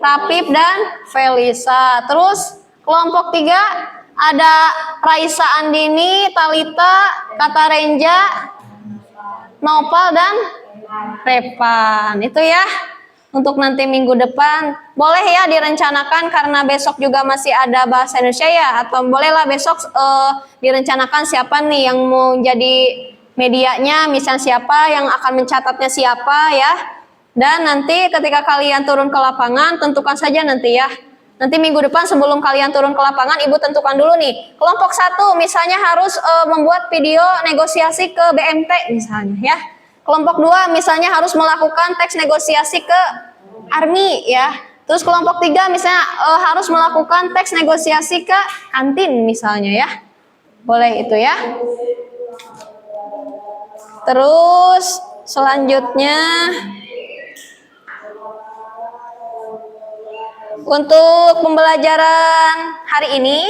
Rapip dan Felisa. Terus kelompok 3 ada Raisa Andini, Talita, Katarenja, Nopal dan Repan. Itu ya untuk nanti minggu depan. Boleh ya direncanakan karena besok juga masih ada bahasa Indonesia ya, atau bolehlah besok direncanakan siapa nih yang mau jadi medianya, misalnya siapa yang akan mencatatnya siapa ya. Dan nanti ketika kalian turun ke lapangan tentukan saja nanti ya. Nanti minggu depan sebelum kalian turun ke lapangan ibu tentukan dulu nih. Kelompok 1 misalnya harus membuat video negosiasi ke BMT misalnya ya. Kelompok 2 misalnya harus melakukan teks negosiasi ke Army ya. Terus kelompok 3 misalnya harus melakukan teks negosiasi ke kantin misalnya ya. Boleh itu ya. Terus selanjutnya untuk pembelajaran hari ini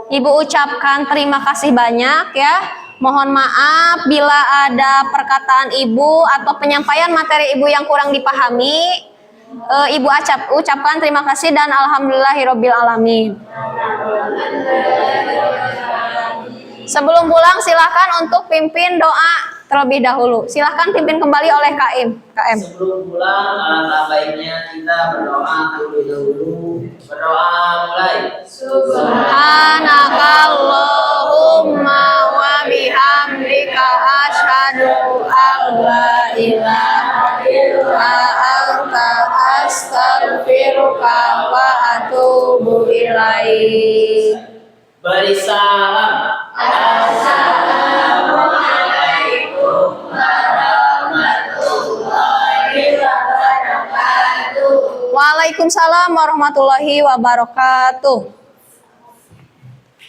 Ibu ucapkan terima kasih banyak ya. Mohon maaf bila ada perkataan Ibu atau penyampaian materi Ibu yang kurang dipahami. Ibu ucapkan terima kasih dan alhamdulillahirabbil alamin. Sebelum pulang silahkan untuk pimpin doa terlebih dahulu. Silahkan pimpin kembali oleh KM. Sebelum pulang, alangkah baiknya kita berdoa terlebih dahulu. Berdoa mulai. Subhanakallahumma wa bihamdika asyhadu an la ilaha illa anta astaghfiruka wa atubu ilaik. Beri salam. Assalamualaikum warahmatullahi wabarakatuh. Waalaikumsalam warahmatullahi wabarakatuh.